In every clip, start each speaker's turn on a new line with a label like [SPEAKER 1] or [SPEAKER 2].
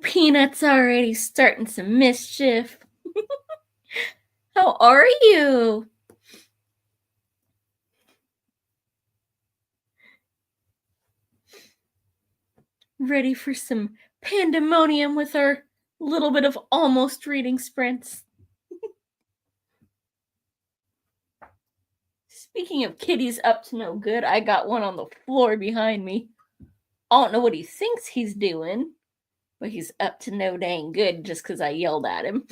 [SPEAKER 1] Peanut's already starting some mischief. How are you? Ready for some pandemonium with our little bit of almost reading sprints? Speaking of kitties up to no good, I got one on the floor behind me. I don't know what he thinks he's doing, but he's up to no dang good just because I yelled at him.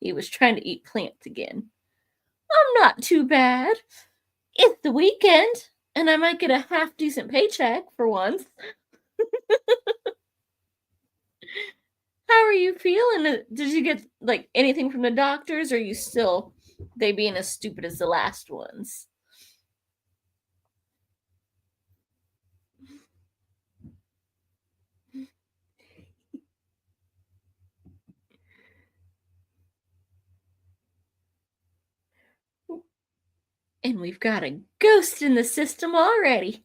[SPEAKER 1] He was trying to eat plants again. I'm not too bad. It's the weekend, and I might get a half decent paycheck for once. How are you feeling? Did you get like anything from the doctors, or are you still they being as stupid as the last ones? And we've got a ghost in the system already.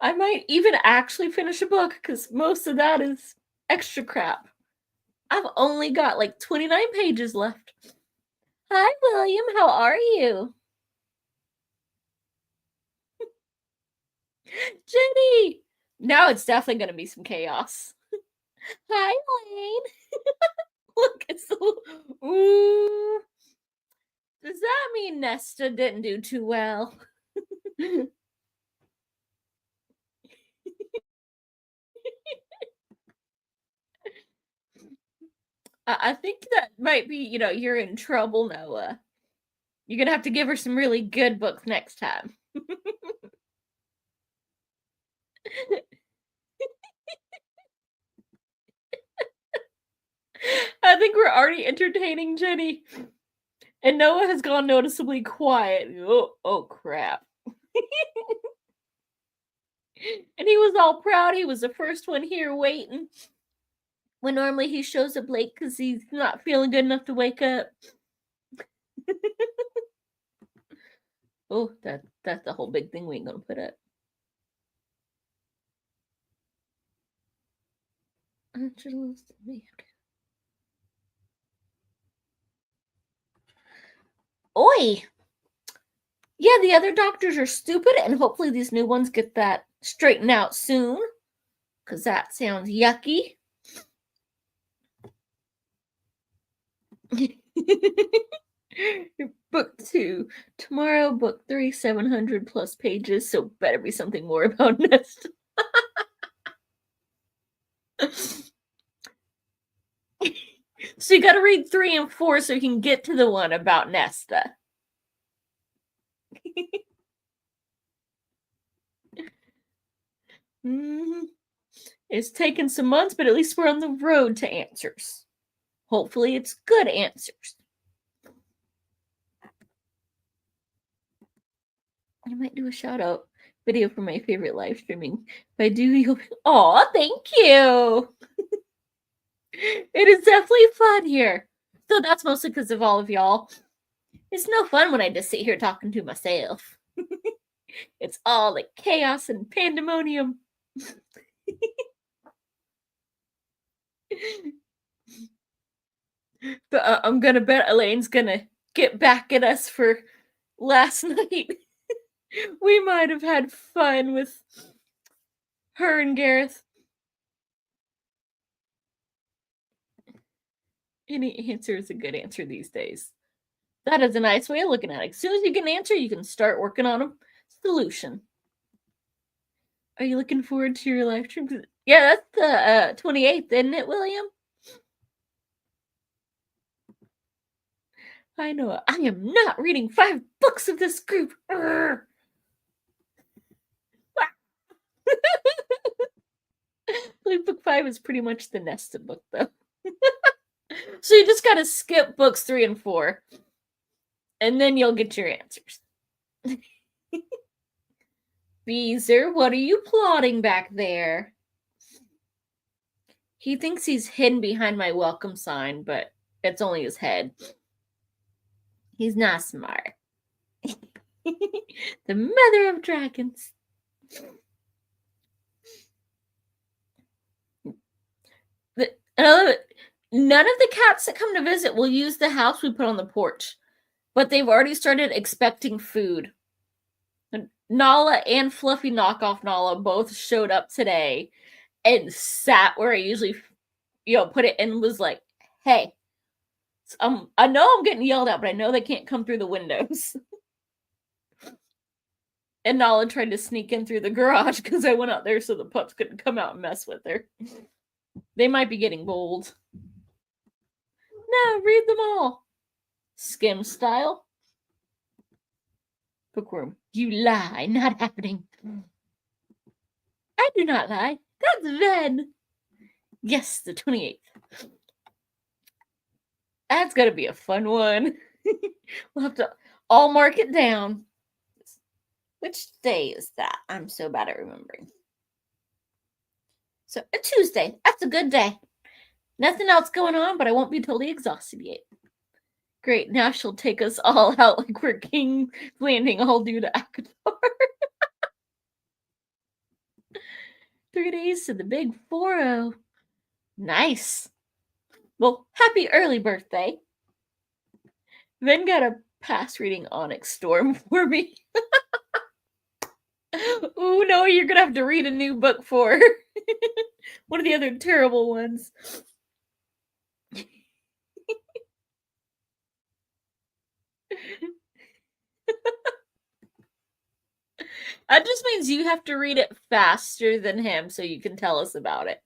[SPEAKER 1] I might even actually finish a book because most of that is extra crap. I've only got like 29 pages left. Hi, William. How are you? Jenny! Now it's definitely going to be some chaos. Hi, Lane. Look, it's the. Ooh. Does that mean Nesta didn't do too well? I think that might be, you're in trouble, Noah. You're gonna have to give her some really good books next time. I think we're already entertaining Jenny. And Noah has gone noticeably quiet. Oh crap. And he was all proud. He was the first one here waiting. When normally he shows up late because he's not feeling good enough to wake up. Oh, that's the whole big thing we ain't gonna put up. Oi! Yeah, the other doctors are stupid, and hopefully these new ones get that straightened out soon. Because that sounds yucky. Book 2. Tomorrow, book 3, 700 plus pages, so better be something more about Nesta. So you gotta read 3 and 4 so you can get to the one about Nesta. Mm-hmm. It's taken some months, but at least we're on the road to answers. Hopefully it's good answers. I might do a shout out video for my favorite live streaming. If I do, you'll be, aw, thank you. It is definitely fun here. So that's mostly because of all of y'all. It's no fun when I just sit here talking to myself. It's all like chaos and pandemonium. But I'm gonna bet Elaine's gonna get back at us for last night. We might have had fun with her and Gareth. Any answer is a good answer these days. That is a nice way of looking at it. As soon as you get an answer, you can start working on a solution. Are you looking forward to your live stream? Yeah, that's the 28th, isn't it, William? I know. I am not reading 5 books of this group. Book 5 is pretty much the Nesta book, though. So you just gotta skip books 3 and 4. And then you'll get your answers. Beezer, what are you plotting back there? He thinks he's hidden behind my welcome sign, but it's only his head. He's not smart. The mother of dragons. I love it. None of the cats that come to visit will use the house we put on the porch, but they've already started expecting food. Nala and Fluffy Knockoff Nala both showed up today and sat where I usually, put it and was like, "Hey, I know I'm getting yelled at, but I know they can't come through the windows." And Nala tried to sneak in through the garage because I went out there so the pups couldn't come out and mess with her. They might be getting bold. No, read them all. Skim style. Bookworm. You lie, not happening. I do not lie. That's Ven. Yes, the 28th. That's gonna be a fun one. We'll have to all mark it down. Which day is that? I'm so bad at remembering. So, a Tuesday. That's a good day. Nothing else going on, but I won't be totally exhausted yet. Great, now she'll take us all out like we're King's Landing, all due to Akatar. 3 days to the big 4-0. Nice. Well, happy early birthday. Then got a pass reading Onyx Storm for me. Ooh, no, you're gonna have to read a new book for her. One of the other terrible ones. That just means you have to read it faster than him so you can tell us about it.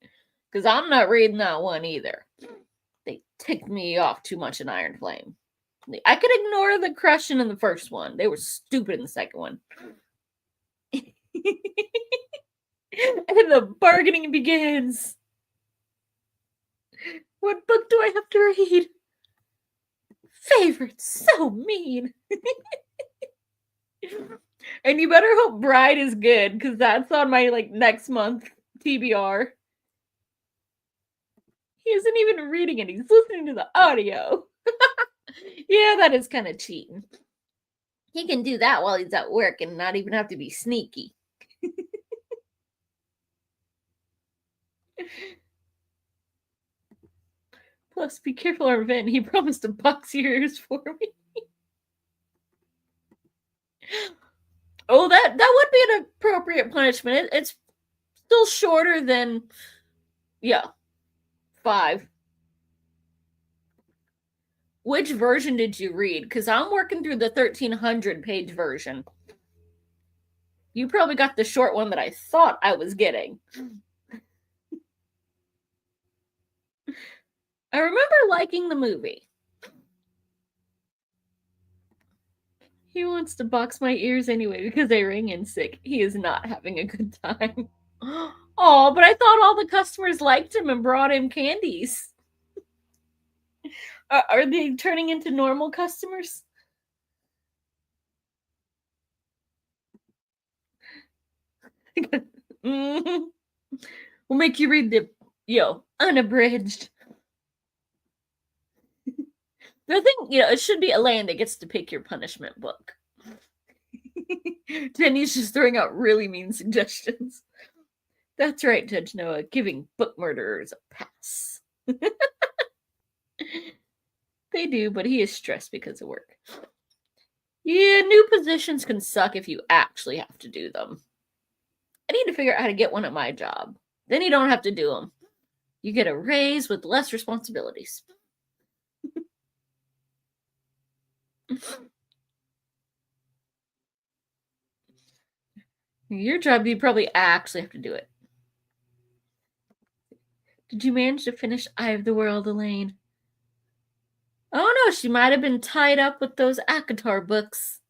[SPEAKER 1] Because I'm not reading that one either. They ticked me off too much in Iron Flame. I could ignore the crushing in the first one. They were stupid in the second one. And the bargaining begins. What book do I have to read? Favorites, so mean. And you better hope Bride is good, because that's on my next month TBR. He isn't even reading it, he's listening to the audio. Yeah, that is kind of cheating. He can do that while he's at work and not even have to be sneaky. Plus, be careful, Arvin. He promised to box your ears for me. Oh, that would be an appropriate punishment. It's still shorter than, 5. Which version did you read? Because I'm working through the 1,300-page version. You probably got the short one that I thought I was getting. I remember liking the movie. He wants to box my ears anyway because I ring in sick. He is not having a good time. Oh, but I thought all the customers liked him and brought him candies. Are they turning into normal customers? Mm-hmm. We'll make you read the, unabridged. The thing, it should be Elaine that gets to pick your punishment book. Jenny's just throwing out really mean suggestions. That's right, Judge Noah, giving book murderers a pass. They do, but he is stressed because of work. Yeah, new positions can suck if you actually have to do them. I need to figure out how to get one at my job. Then you don't have to do them. You get a raise with less responsibilities. Your job, you probably actually have to do it. Did you manage to finish Eye of the World, Elaine? Oh no, she might have been tied up with those Akatar books.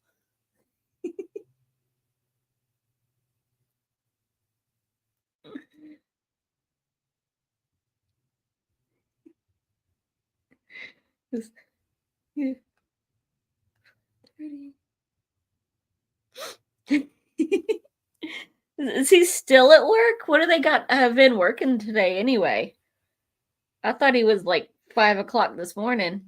[SPEAKER 1] Is he still at work? What do they got been working today anyway? I thought he was like 5 o'clock this morning.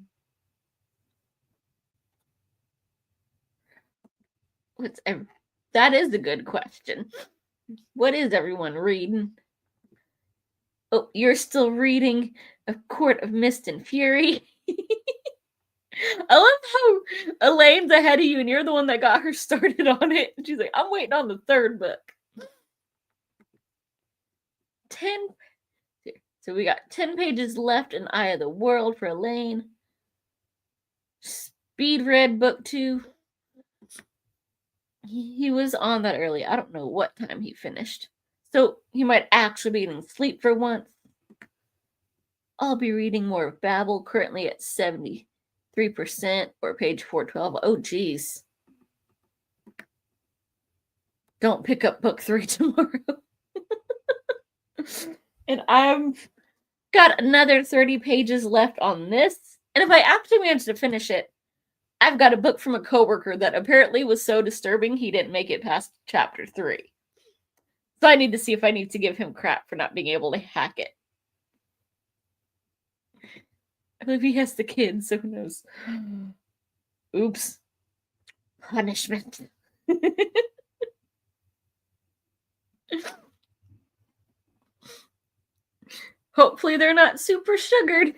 [SPEAKER 1] That is a good question. What is everyone reading? Oh, you're still reading A Court of Mist and Fury? I love how Elaine's ahead of you and you're the one that got her started on it. She's like, I'm waiting on the third book. 10. So we got 10 pages left in Eye of the World for Elaine. Speed read book 2. He was on that early. I don't know what time he finished. So he might actually be in sleep for once. I'll be reading more of Babel, currently at 73% or page 412. Oh, geez. Don't pick up book 3 tomorrow. And I've got another 30 pages left on this. And if I actually manage to finish it, I've got a book from a coworker that apparently was so disturbing he didn't make it past chapter 3. So I need to see if I need to give him crap for not being able to hack it. I believe he has the kids, so who knows? Oops. Punishment. Hopefully they're not super sugared.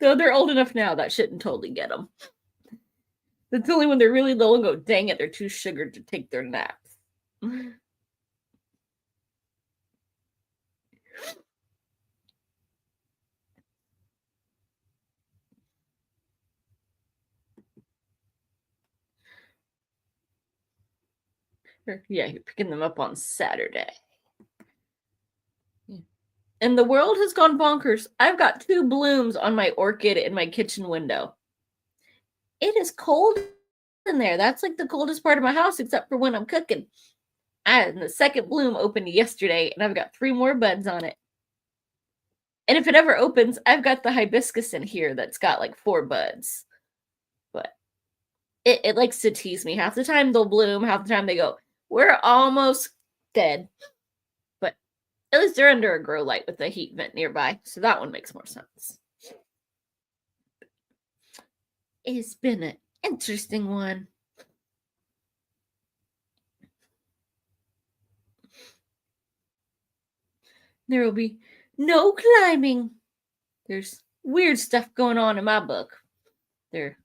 [SPEAKER 1] Though they're old enough now, that shouldn't totally get them. That's only when they're really low and go, dang it, they're too sugared to take their naps. Yeah, you're picking them up on Saturday. And the world has gone bonkers. I've got 2 blooms on my orchid in my kitchen window. It is cold in there. That's like the coldest part of my house, except for when I'm cooking. And the second bloom opened yesterday, and I've got 3 more buds on it. And if it ever opens, I've got the hibiscus in here that's got like 4 buds. But it likes to tease me. Half the time they'll bloom, half the time they go, we're almost dead. But at least they're under a grow light with a heat vent nearby, so that one makes more sense. It's been an interesting one. There will be no climbing. There's weird stuff going on in my book. There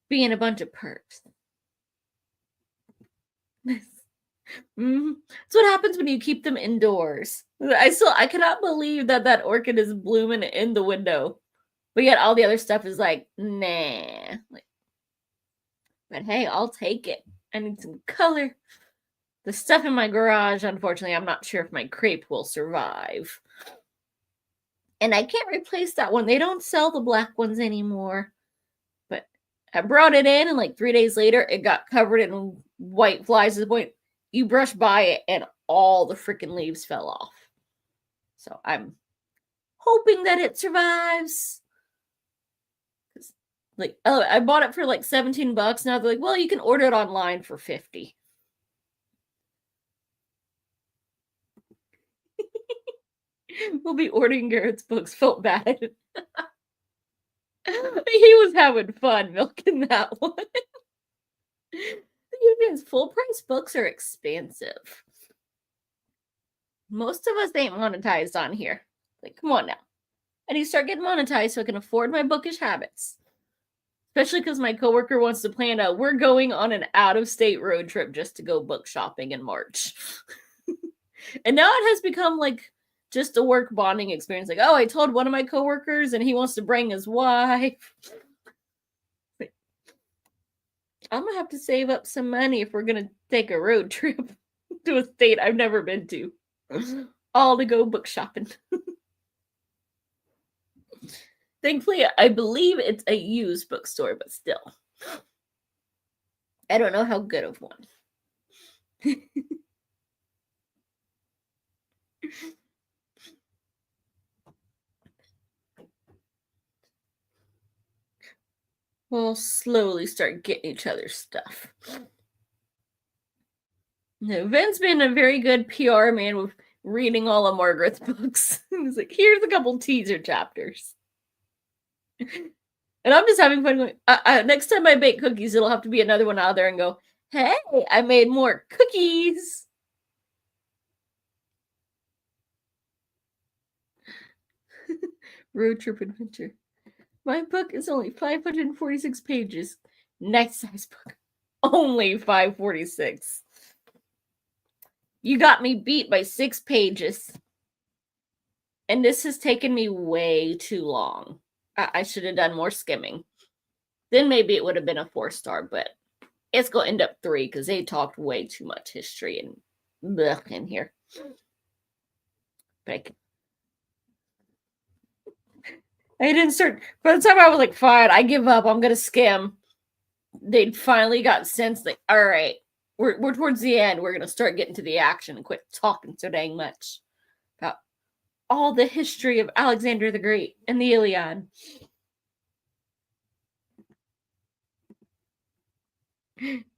[SPEAKER 1] being a bunch of perps. That's what happens when you keep them indoors. I cannot believe that orchid is blooming in the window, but yet all the other stuff is like, nah. But hey, I'll take it. I need some color. The stuff in my garage, unfortunately, I'm not sure if my crepe will survive. And I can't replace that one. They don't sell the black ones anymore. But I brought it in, and like 3 days later, it got covered in white flies to the point you brush by it, and all the freaking leaves fell off. So I'm hoping that it survives. Like, oh, I bought it for like $17. Now they're like, well, you can order it online for $50. We'll be ordering Garrett's books. Felt bad. He was having fun milking that one. His full price books are expensive. Most of us ain't monetized on here. Like, come on now. I need to start getting monetized so I can afford my bookish habits. Especially because my coworker wants to plan out, we're going on an out-of-state road trip just to go book shopping in March. And now it has become like just a work bonding experience. Like, oh, I told one of my coworkers and he wants to bring his wife. I'm going to have to save up some money if we're going to take a road trip to a state I've never been to. All to go book shopping. Thankfully, I believe it's a used bookstore, but still. I don't know how good of one. We'll slowly start getting each other's stuff. No, Vin's been a very good PR man with reading all of Margaret's books. He's like, here's a couple teaser chapters. And I'm just having fun going, next time I bake cookies, it'll have to be another one out there and go, hey, I made more cookies. Road trip adventure. My book is only 546 pages. Nice size book. Only 546. You got me beat by 6 pages. And this has taken me way too long. I should have done more skimming. Then maybe it would have been a 4-star, but it's going to end up 3 because they talked way too much history and blech in here. But I didn't start. By the time I was like, fine, I give up. I'm going to skim. They'd finally got sense like, all right, we're towards the end. We're going to start getting to the action and quit talking so dang much about all the history of Alexander the Great and the Iliad.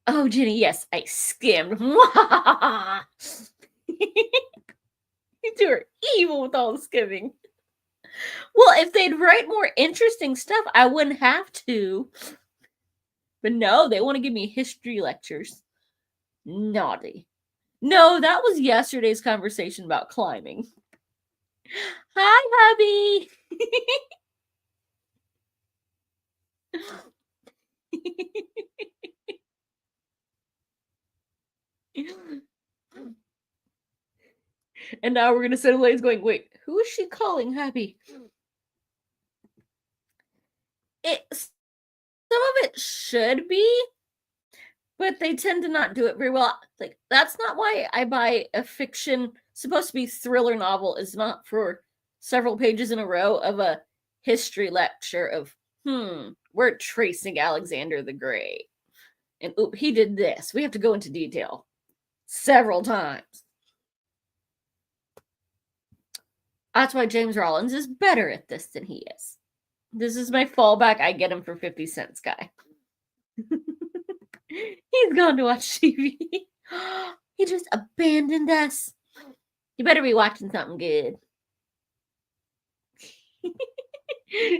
[SPEAKER 1] Oh, Jenny, yes, I skimmed. You two are evil with all the skimming. Well, if they'd write more interesting stuff, I wouldn't have to. But no, they want to give me history lectures. Naughty. No, that was yesterday's conversation about climbing. Hi, hubby. And now we're going to send Elaine going, wait, who is she calling hubby? Some of it should be, but they tend to not do it very well. Like, that's not why I buy a fiction, supposed to be thriller novel, is not for several pages in a row of a history lecture of, we're tracing Alexander the Great. And oop, he did this. We have to go into detail several times. That's why James Rollins is better at this than he is. This is my fallback. I get him for 50 cents guy. He's gone to watch TV. He just abandoned us. You better be watching something good.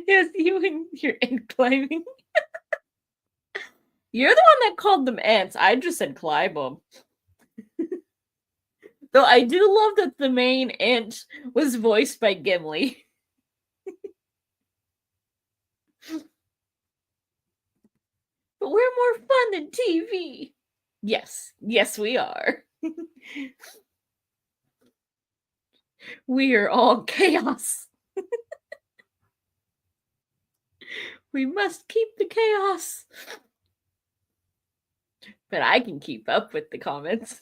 [SPEAKER 1] Yes, you and your ant climbing. You're the one that called them ants. I just said climb them. Though I do love that the main ant was voiced by Gimli. But we're more fun than TV. Yes, we are. We are all chaos. We must keep the chaos. But I can keep up with the comments.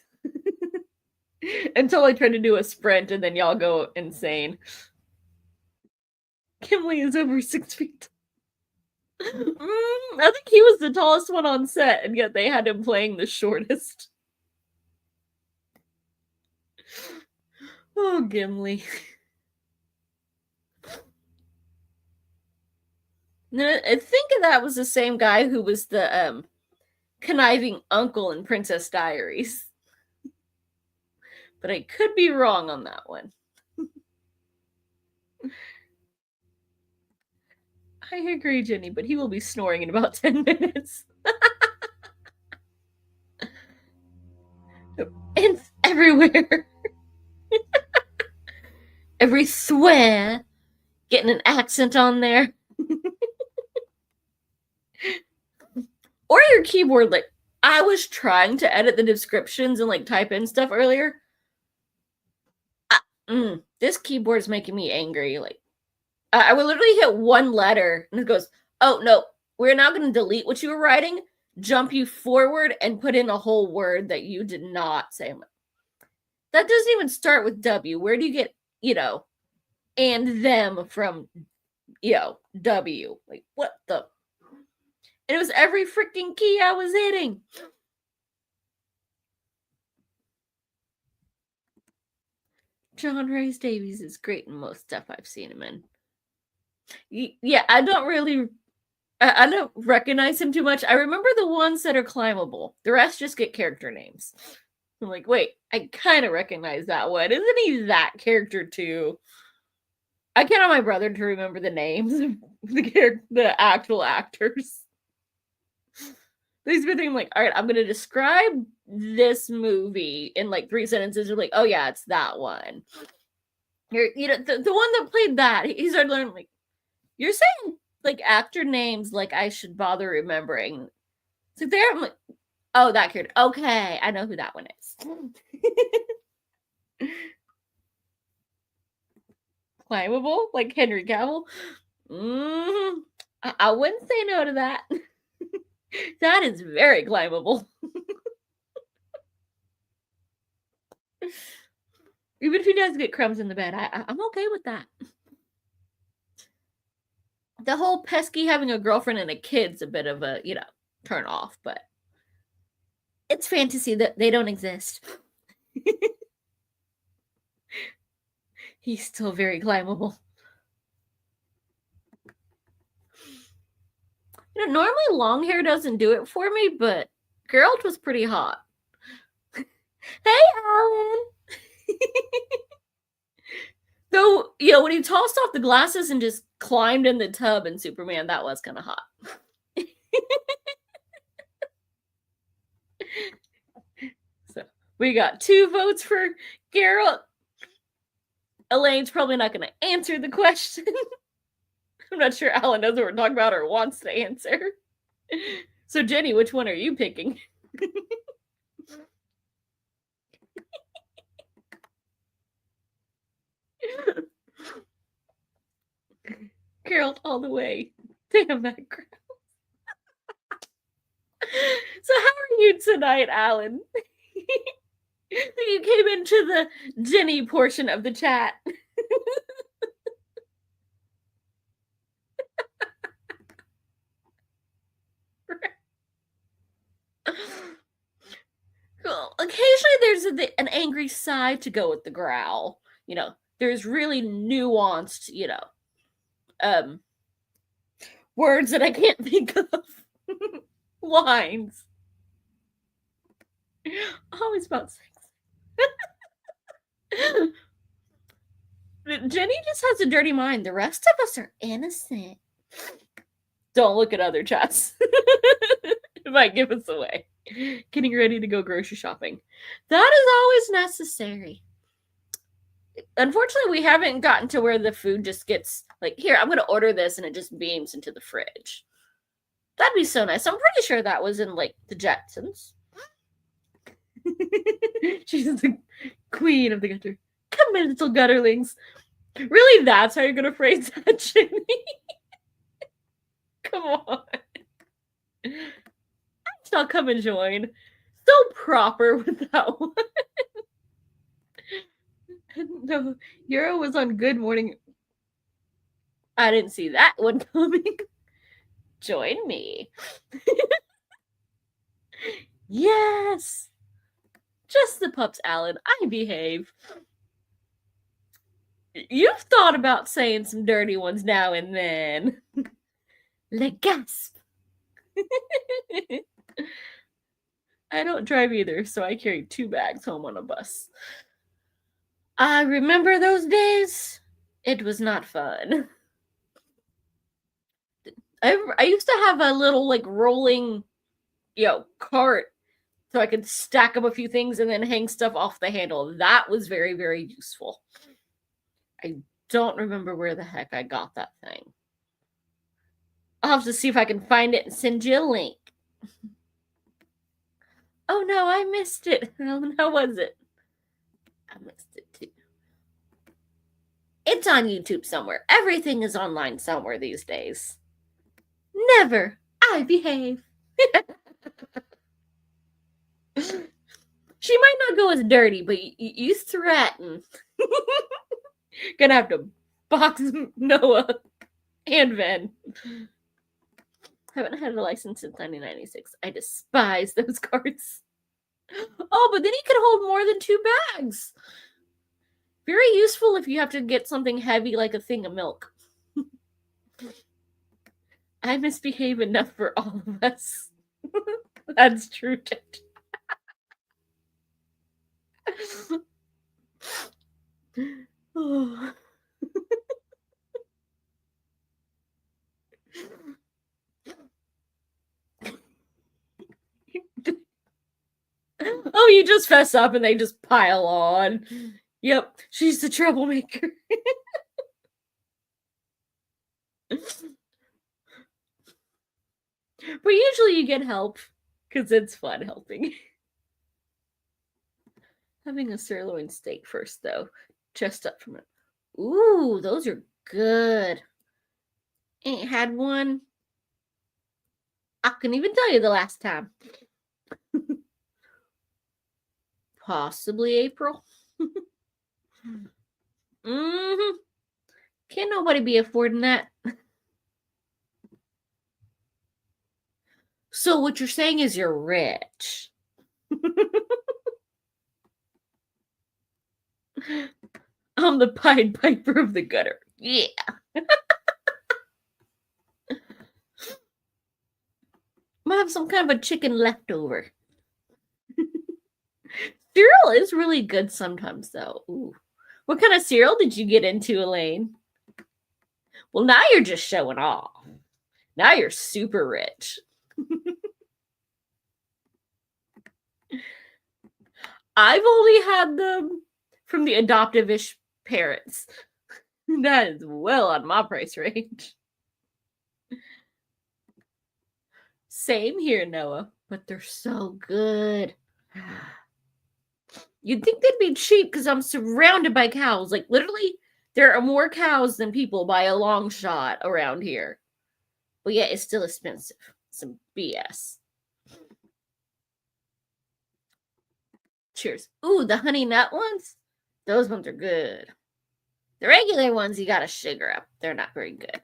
[SPEAKER 1] Until I try to do a sprint and then y'all go insane. Gimli is over 6 feet. I think he was the tallest one on set, and yet they had him playing the shortest. Oh, Gimli. I think that was the same guy who was the conniving uncle in Princess Diaries. But I could be wrong on that one. I agree, Jenny, but he will be snoring in about 10 minutes. It's everywhere. Every swear. Getting an accent on there. Or your keyboard. Like, I was trying to edit the descriptions and like type in stuff earlier. This keyboard is making me angry. Like, I would literally hit one letter and it goes, oh no, we're now going to delete what you were writing, jump you forward, and put in a whole word that you did not say. That doesn't even start with W. Where do you get, and them from, W? Like, what the? And it was every freaking key I was hitting. John Rhys Davies is great in most stuff I've seen him in. Yeah, I I don't recognize him too much. I remember the ones that are climbable. The rest just get character names. I'm like, wait, I kind of recognize that one. Isn't he that character too? I count on my brother to remember the names of the actual actors. He's been thinking like, all right, I'm gonna describe this movie in like 3 sentences. You're like, oh yeah, it's that one. You know, the one that played that. He started learning like, you're saying like actor names like I should bother remembering. So there, I'm like, oh, that character. Okay, I know who that one is. Climbable, like Henry Cavill. I wouldn't say no to that. That is very climbable. Even if he does get crumbs in the bed, I'm okay with that. The whole pesky having a girlfriend and a kid's a bit of a, turn off, but it's fantasy that they don't exist. He's still very climbable. Normally long hair doesn't do it for me, but Geralt was pretty hot. Hey, Alan! Though, when he tossed off the glasses and just climbed in the tub in Superman, that was kind of hot. So, we got 2 votes for Geralt. Elaine's probably not going to answer the question. I'm not sure Alan knows what we're talking about or wants to answer. So, Jenny, which one are you picking? Geralt all the way. Damn that girl. So how are you tonight, Alan? You came into the Jenny portion of the chat. Well, occasionally there's an angry side to go with the growl. There's really nuanced, words that I can't think of. Lines. Always about sex. Jenny just has a dirty mind. The rest of us are innocent. Don't look at other chats. It might give us away. Getting ready to go grocery shopping. That is always necessary. Unfortunately, we haven't gotten to where the food just gets like, here, I'm going to order this, and it just beams into the fridge. That'd be so nice. I'm pretty sure that was in like the Jetsons. She's the queen of the gutter. Come in, little gutterlings. Really, that's how you're going to phrase that, Jenny? Come on. I'll come and join. So proper with that one. No, Euro was on Good Morning. I didn't see that one coming. Join me. Yes. Just the pups, Alan. I behave. You've thought about saying some dirty ones now and then. Le gasp. I don't drive either, so I carry 2 bags home on a bus. I remember those days. It was not fun. I used to have a little like rolling, cart so I could stack up a few things and then hang stuff off the handle. That was very, very useful. I don't remember where the heck I got that thing. I'll have to see if I can find it and send you a link. Oh no, I missed it. How was it? I missed it too. It's on YouTube somewhere. Everything is online somewhere these days. Never. I behave. She might not go as dirty, but you threaten. Gonna have to box Noah and Ven. Haven't had a license since 1996. I despise those cards. Oh, but then he could hold more than 2 bags. Very useful if you have to get something heavy like a thing of milk. I misbehave enough for all of us. That's true. Oh. Oh, you just fess up and they just pile on. Yep, she's the troublemaker. But usually you get help because it's fun helping. Having a sirloin steak first, though. Chest up from it. Ooh, those are good. Ain't had one. I couldn't even tell you the last time. Possibly April. Mm-hmm. Can't nobody be affording that. So what you're saying is you're rich. I'm the Pied Piper of the gutter. Yeah. Might have some kind of a chicken leftover. Cereal is really good sometimes, though. Ooh. What kind of cereal did you get into, Elaine? Well, now you're just showing off. Now you're super rich. I've only had them from the adoptive-ish parents. That is well on my price range. Same here, Noah, but they're so good. You'd think they'd be cheap because I'm surrounded by cows. Like, literally, there are more cows than people by a long shot around here. But yeah, it's still expensive. Some BS. Cheers. Ooh, the honey nut ones? Those ones are good. The regular ones, you gotta sugar up. They're not very good.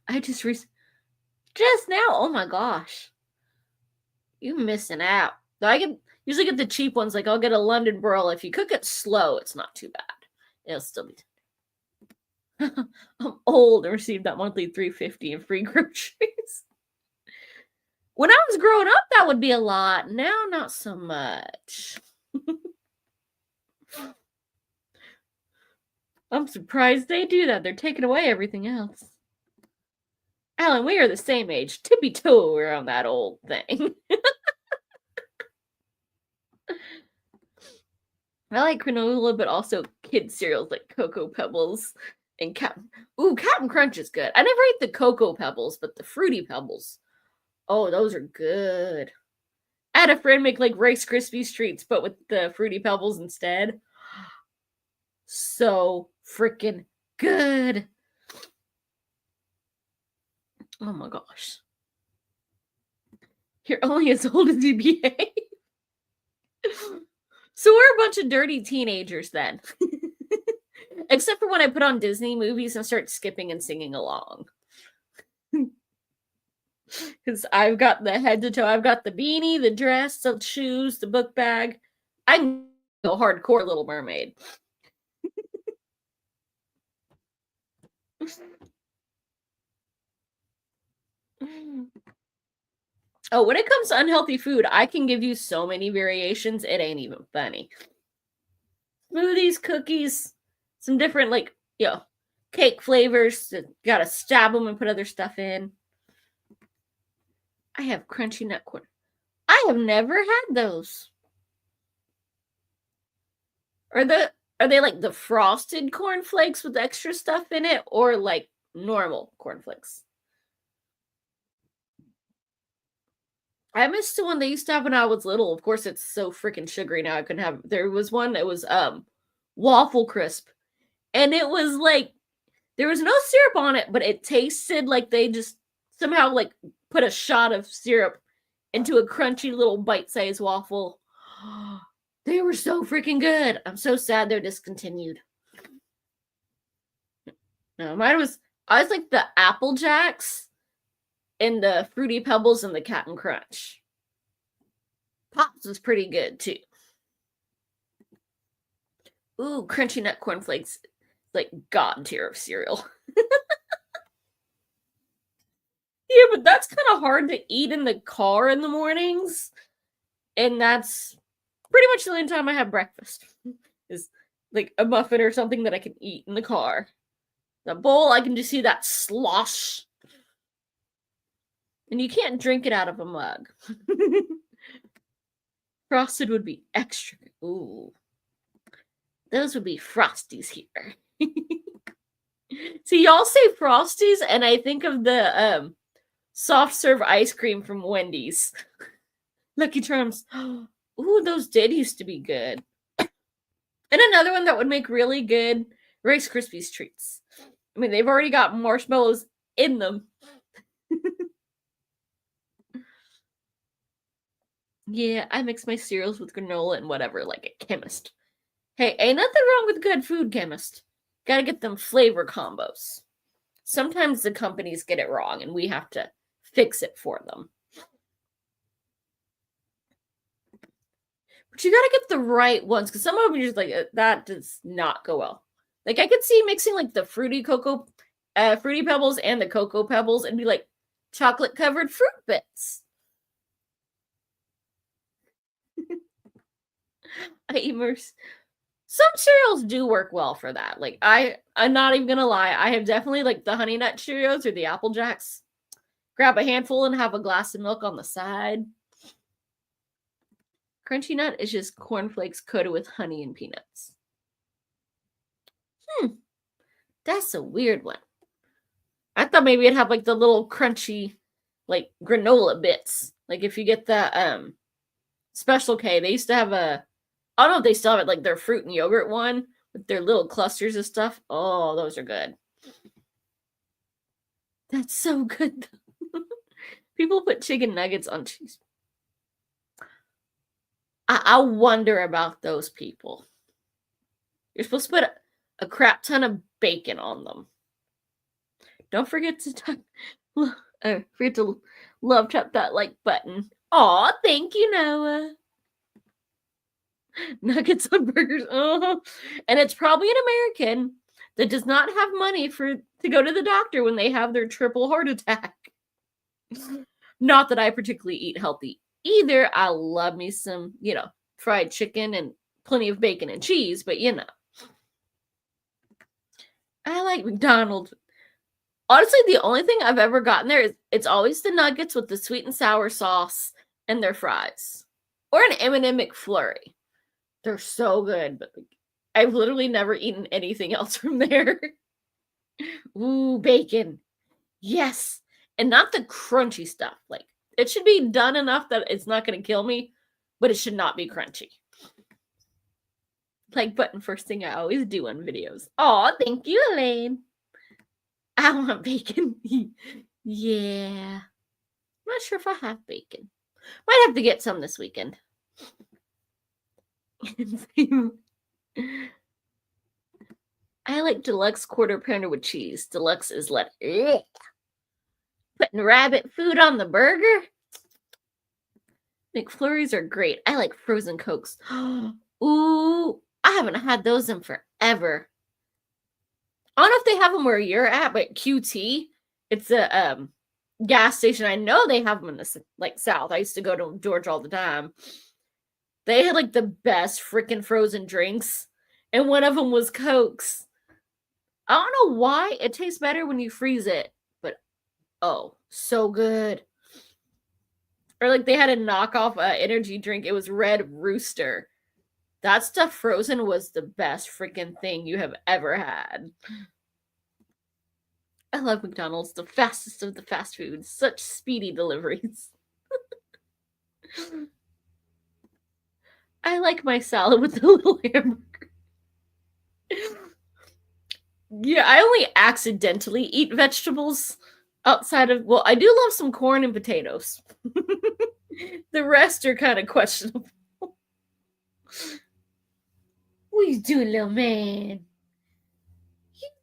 [SPEAKER 1] I just now, oh my gosh. You missing out. I usually get the cheap ones, like I'll get a London Burl. If you cook it slow, it's not too bad. It'll still be I'm old and received that monthly $3.50 in free groceries. When I was growing up, that would be a lot. Now, not so much. I'm surprised they do that. They're taking away everything else. Alan, we are the same age. Tippy-toe around that old thing. I like granola, but also kid cereals like Cocoa Pebbles and Captain Crunch is good. I never ate the Cocoa Pebbles, but the Fruity Pebbles. Oh, those are good. I had a friend make like Rice Krispies treats, but with the Fruity Pebbles instead. So freaking good. Oh my gosh. You're only as old as you behave. So we're a bunch of dirty teenagers then. Except for when I put on Disney movies and start skipping and singing along. Because I've got the head to toe. I've got the beanie, the dress, the shoes, the book bag. I can go hardcore Little Mermaid. Oh, when it comes to unhealthy food, I can give you so many variations, it ain't even funny. Smoothies, cookies, some different, like, cake flavors. Gotta stab them and put other stuff in. I have crunchy nut corn. I have never had those. Are they like the frosted cornflakes with extra stuff in it, or like normal cornflakes? I missed the one they used to have when I was little. Of course, it's so freaking sugary now. I couldn't have. There was one that was waffle crisp, and it was like there was no syrup on it, but it tasted like they just somehow like put a shot of syrup into a crunchy little bite-sized waffle. They were so freaking good. I'm so sad they're discontinued. No, I was like the Apple Jacks and the Fruity Pebbles and the Captain Crunch. Pops was pretty good too. Ooh, crunchy nut cornflakes, like god tier of cereal. Yeah, but that's kind of hard to eat in the car in the mornings. And that's pretty much the only time I have breakfast. Is like a muffin or something that I can eat in the car. The bowl, I can just see that slosh. And you can't drink it out of a mug. Frosted would be extra. Ooh. Those would be Frosties here. See, y'all say Frosties, and I think of the soft serve ice cream from Wendy's. Lucky Charms. Ooh, those did used to be good. And another one that would make really good Rice Krispies treats. I mean, they've already got marshmallows in them. Yeah, I mix my cereals with granola and whatever, like a chemist. Hey, ain't nothing wrong with good food, chemist. Gotta get them flavor combos. Sometimes the companies get it wrong and we have to fix it for them. But you gotta get the right ones, because some of them are just like, that does not go well. Like, I could see mixing like the fruity pebbles and the cocoa pebbles and be like chocolate covered fruit bits. I immerse. Some cereals do work well for that. Like, I'm not even gonna lie, I have definitely like the Honey Nut Cheerios or the Apple Jacks. Grab a handful and have a glass of milk on the side. Crunchy Nut is just cornflakes coated with honey and peanuts. That's a weird one. I thought maybe it'd have like the little crunchy, like granola bits. Like if you get the Special K, they used to have I don't know if they still have it, like their fruit and yogurt one with their little clusters of stuff. Oh, those are good. That's so good. People put chicken nuggets on cheese. I wonder about those people. You're supposed to put a crap ton of bacon on them. Don't forget to love tap that like button. Aw, thank you, Noah. Nuggets on burgers. Oh, and it's probably an American that does not have money to go to the doctor when they have their triple heart attack. Not that I particularly eat healthy either. I love me some, fried chicken and plenty of bacon and cheese, but I like McDonald's. Honestly, the only thing I've ever gotten there is it's always the nuggets with the sweet and sour sauce and their fries. Or an M&M McFlurry. They're so good, but I've literally never eaten anything else from there. Ooh, bacon. Yes. And not the crunchy stuff. Like, it should be done enough that it's not going to kill me, but it should not be crunchy. Like button first thing I always do on videos. Aw, thank you, Elaine. I want bacon. Yeah. I'm not sure if I have bacon. Might have to get some this weekend. I like deluxe quarter pounder with cheese. Deluxe is putting rabbit food on the burger. McFlurries are great. I like frozen Cokes. Ooh, I haven't had those in forever. I don't know if they have them where you're at, but QT, it's a gas station. I know they have them in the South. I used to go to Georgia all the time. They had like the best freaking frozen drinks, and one of them was Cokes. I don't know why it tastes better when you freeze it, but oh, so good. Or like they had a knockoff energy drink. It was Red Rooster. That stuff frozen was the best freaking thing you have ever had. I love McDonald's, the fastest of the fast foods. Such speedy deliveries. I like my salad with the little hamburger. Yeah, I only accidentally eat vegetables outside of, well, I do love some corn and potatoes. The rest are kind of questionable. What are you doing, little man?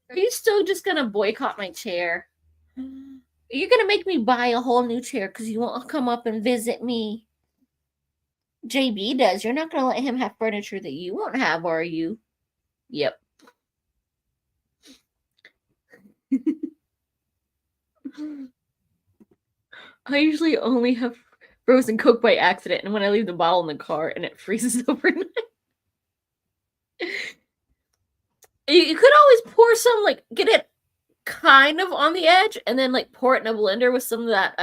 [SPEAKER 1] Are you still just gonna boycott my chair? You're gonna make me buy a whole new chair because you won't come up and visit me. JB does. You're not gonna let him have furniture that you won't have, are you? Yep. I usually only have frozen Coke by accident, and when I leave the bottle in the car and it freezes overnight. You could always pour some, like, get it kind of on the edge, and then, like, pour it in a blender with some of that,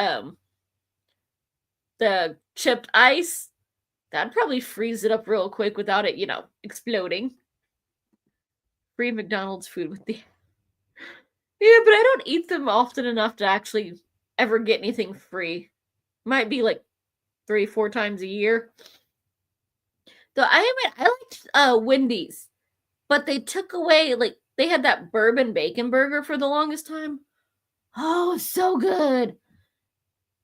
[SPEAKER 1] the chipped ice. That'd probably freeze it up real quick without it, exploding. Free McDonald's food with the... Yeah, but I don't eat them often enough to actually ever get anything free. Might be like 3-4 times a year. Though I liked Wendy's, but they took away, like, they had that bourbon bacon burger for the longest time. Oh, so good.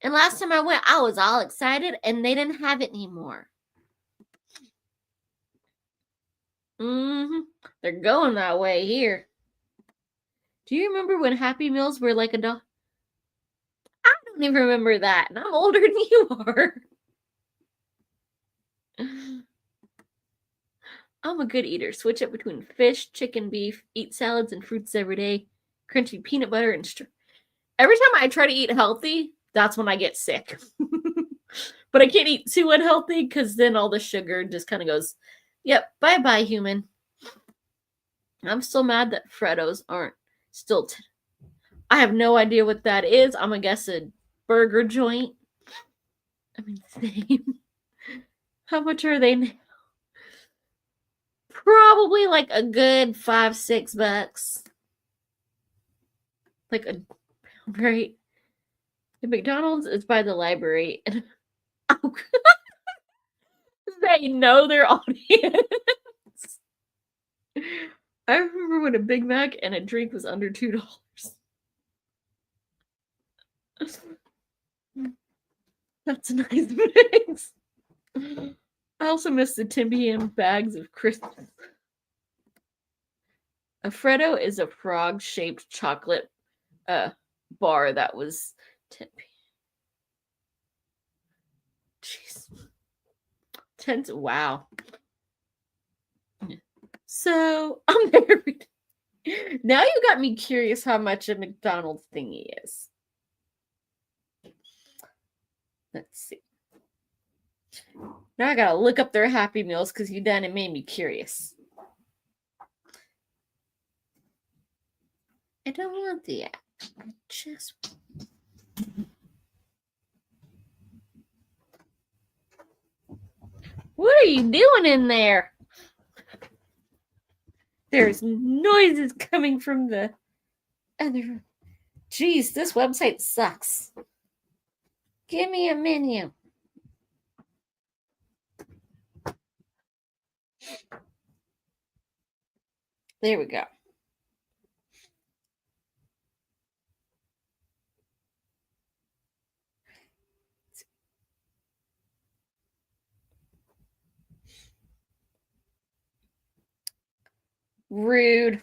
[SPEAKER 1] And last time I went, I was all excited, and they didn't have it anymore. They're going that way here. Do you remember when Happy Meals were like $1? I don't even remember that, and I'm older than you are. I'm a good eater. Switch it between fish, chicken, beef, eat salads and fruits every day, crunchy peanut butter, and every time I try to eat healthy, that's when I get sick. But I can't eat too unhealthy because then all the sugar just kind of goes, yep, bye-bye, human. I'm still mad that Freddos aren't still... I have no idea what that is. I'm going to guess a burger joint. I mean, same. How much are they now? Probably like a good $5-6. Like a... Right? The McDonald's is by the library. And they know their audience. I remember when a Big Mac and a drink was under $2. That's a nice mix. I also miss the Tim Tam bags of Christmas. A Freddo is a frog-shaped chocolate bar that was 10. Jeez. 10. Wow. So I'm married. Now you got me curious how much a McDonald's thingy is. Let's see. Now I gotta look up their Happy Meals because you done it made me curious. I don't want the app. I just... What are you doing in there? There's noises coming from the other room. Jeez, this website sucks. Give me a menu. There we go. Rude.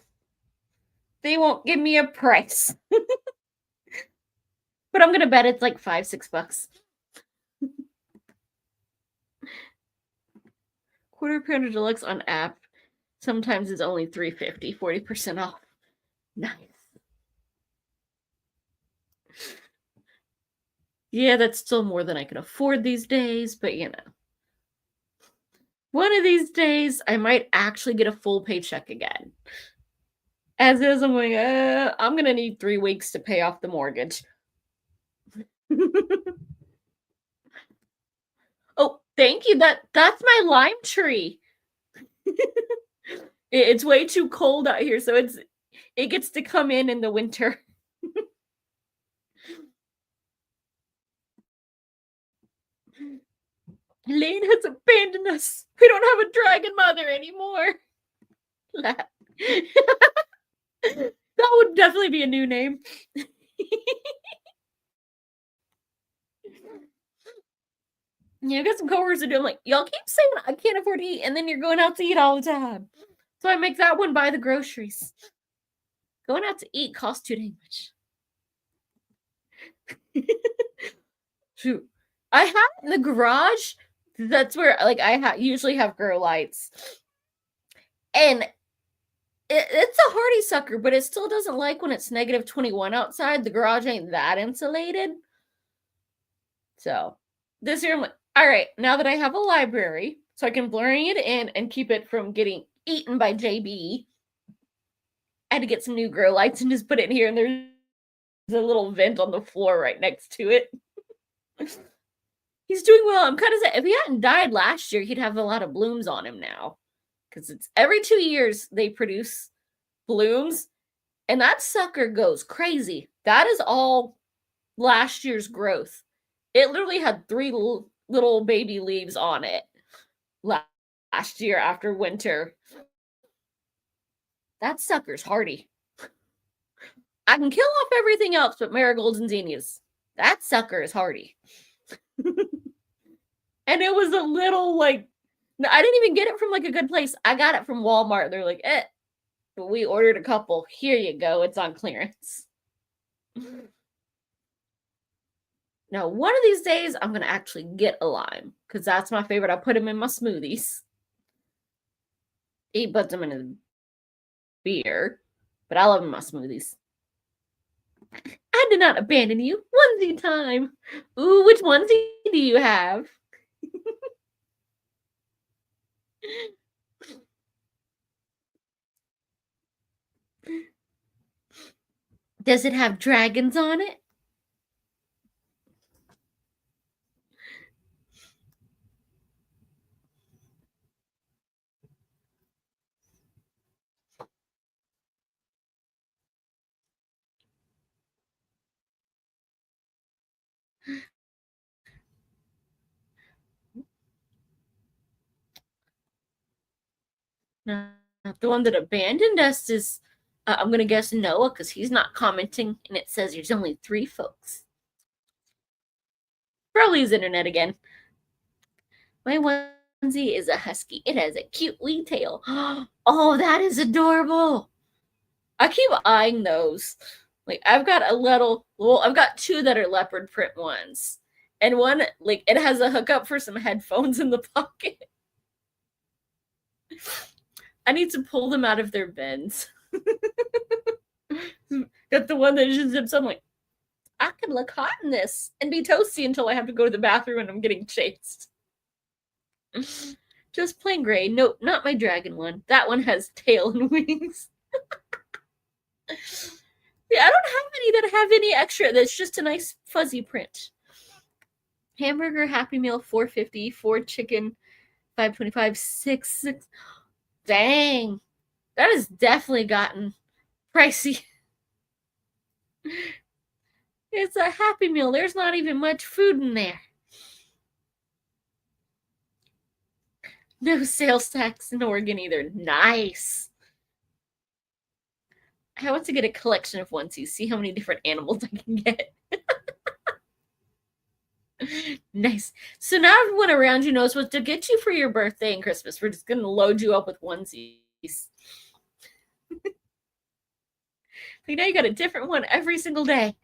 [SPEAKER 1] They won't give me a price. But I'm going to bet it's like $5-6. Quarter pounder deluxe on app sometimes is only $3.50, 40% off. Nice. Yeah, that's still more than I can afford these days, but one of these days I might actually get a full paycheck again. As is, I'm going, I'm going to need 3 weeks to pay off the mortgage. Oh, thank you. That's my lime tree. It's way too cold out here, so it gets to come in the winter. Lane has abandoned us. We don't have a dragon mother anymore. That would definitely be a new name. Yeah, I got some coworkers that do. I'm like, y'all keep saying I can't afford to eat, and then you're going out to eat all the time. So I make that one buy the groceries. Going out to eat costs too dang much. Shoot. I have it in the garage. That's where, like, I usually have grow lights. And it's a hardy sucker, but it still doesn't like when it's -21 outside. The garage ain't that insulated. So this year I'm like, all right, now that I have a library, so I can bring it in and keep it from getting eaten by JB, I had to get some new grow lights and just put it in here, and there's a little vent on the floor right next to it. He's doing well. I'm kind of sad. If he hadn't died last year, he'd have a lot of blooms on him now. Because it's every 2 years they produce blooms, and that sucker goes crazy. That is all last year's growth. It literally had 3 little baby leaves on it last year after winter. That sucker's hardy. I can kill off everything else but marigolds and zinnias. That sucker is hardy. And it was a little like, I didn't even get it from like a good place. I got it from Walmart. They're like, but we ordered a couple. Here you go. It's on clearance. Now, one of these days, I'm going to actually get a lime because that's my favorite. I put them in my smoothies. He puts them in his beer, but I love them in my smoothies. I did not abandon you. Onesie time. Ooh, which onesie do you have? Does it have dragons on it? No. The one that abandoned us is, I'm going to guess Noah because he's not commenting, and it says there's only 3 folks. Probably his internet again. My onesie is a husky. It has a cute wee tail. Oh, that is adorable. I keep eyeing those. Like, I've got I've got 2 that are leopard print ones. And one, like, it has a hookup for some headphones in the pocket. I need to pull them out of their bins. Got the one that just zips. I'm like, I can look hot in this and be toasty until I have to go to the bathroom and I'm getting chased. Just plain gray. No, not my dragon one. That one has tail and wings. Yeah, I don't have any that have any extra. That's just a nice fuzzy print. Hamburger Happy Meal $4.50, 4 chicken $5.25, 6. Dang, that has definitely gotten pricey. It's a Happy Meal. There's not even much food in there. No sales tax in Oregon either. Nice. I want to get a collection of onesies. See how many different animals I can get. Nice. So now everyone around you knows what to get you for your birthday and Christmas. We're just going to load you up with onesies. You know, you got a different one every single day.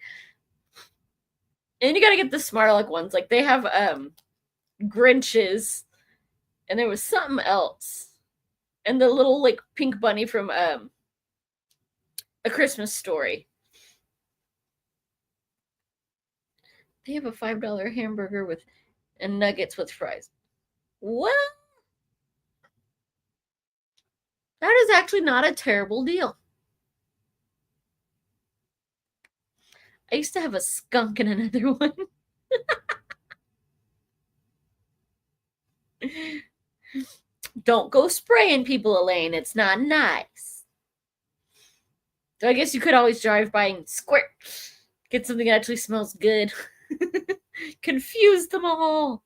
[SPEAKER 1] And you got to get the smart aleck ones. Like, they have Grinches. And there was something else. And the little, like, pink bunny from A Christmas Story. They have a $5 hamburger with and nuggets with fries. What? That is actually not a terrible deal. I used to have a skunk in another one. Don't go spraying people, Elaine. It's not nice. So I guess you could always drive by and squirt. Get something that actually smells good. Confuse them all.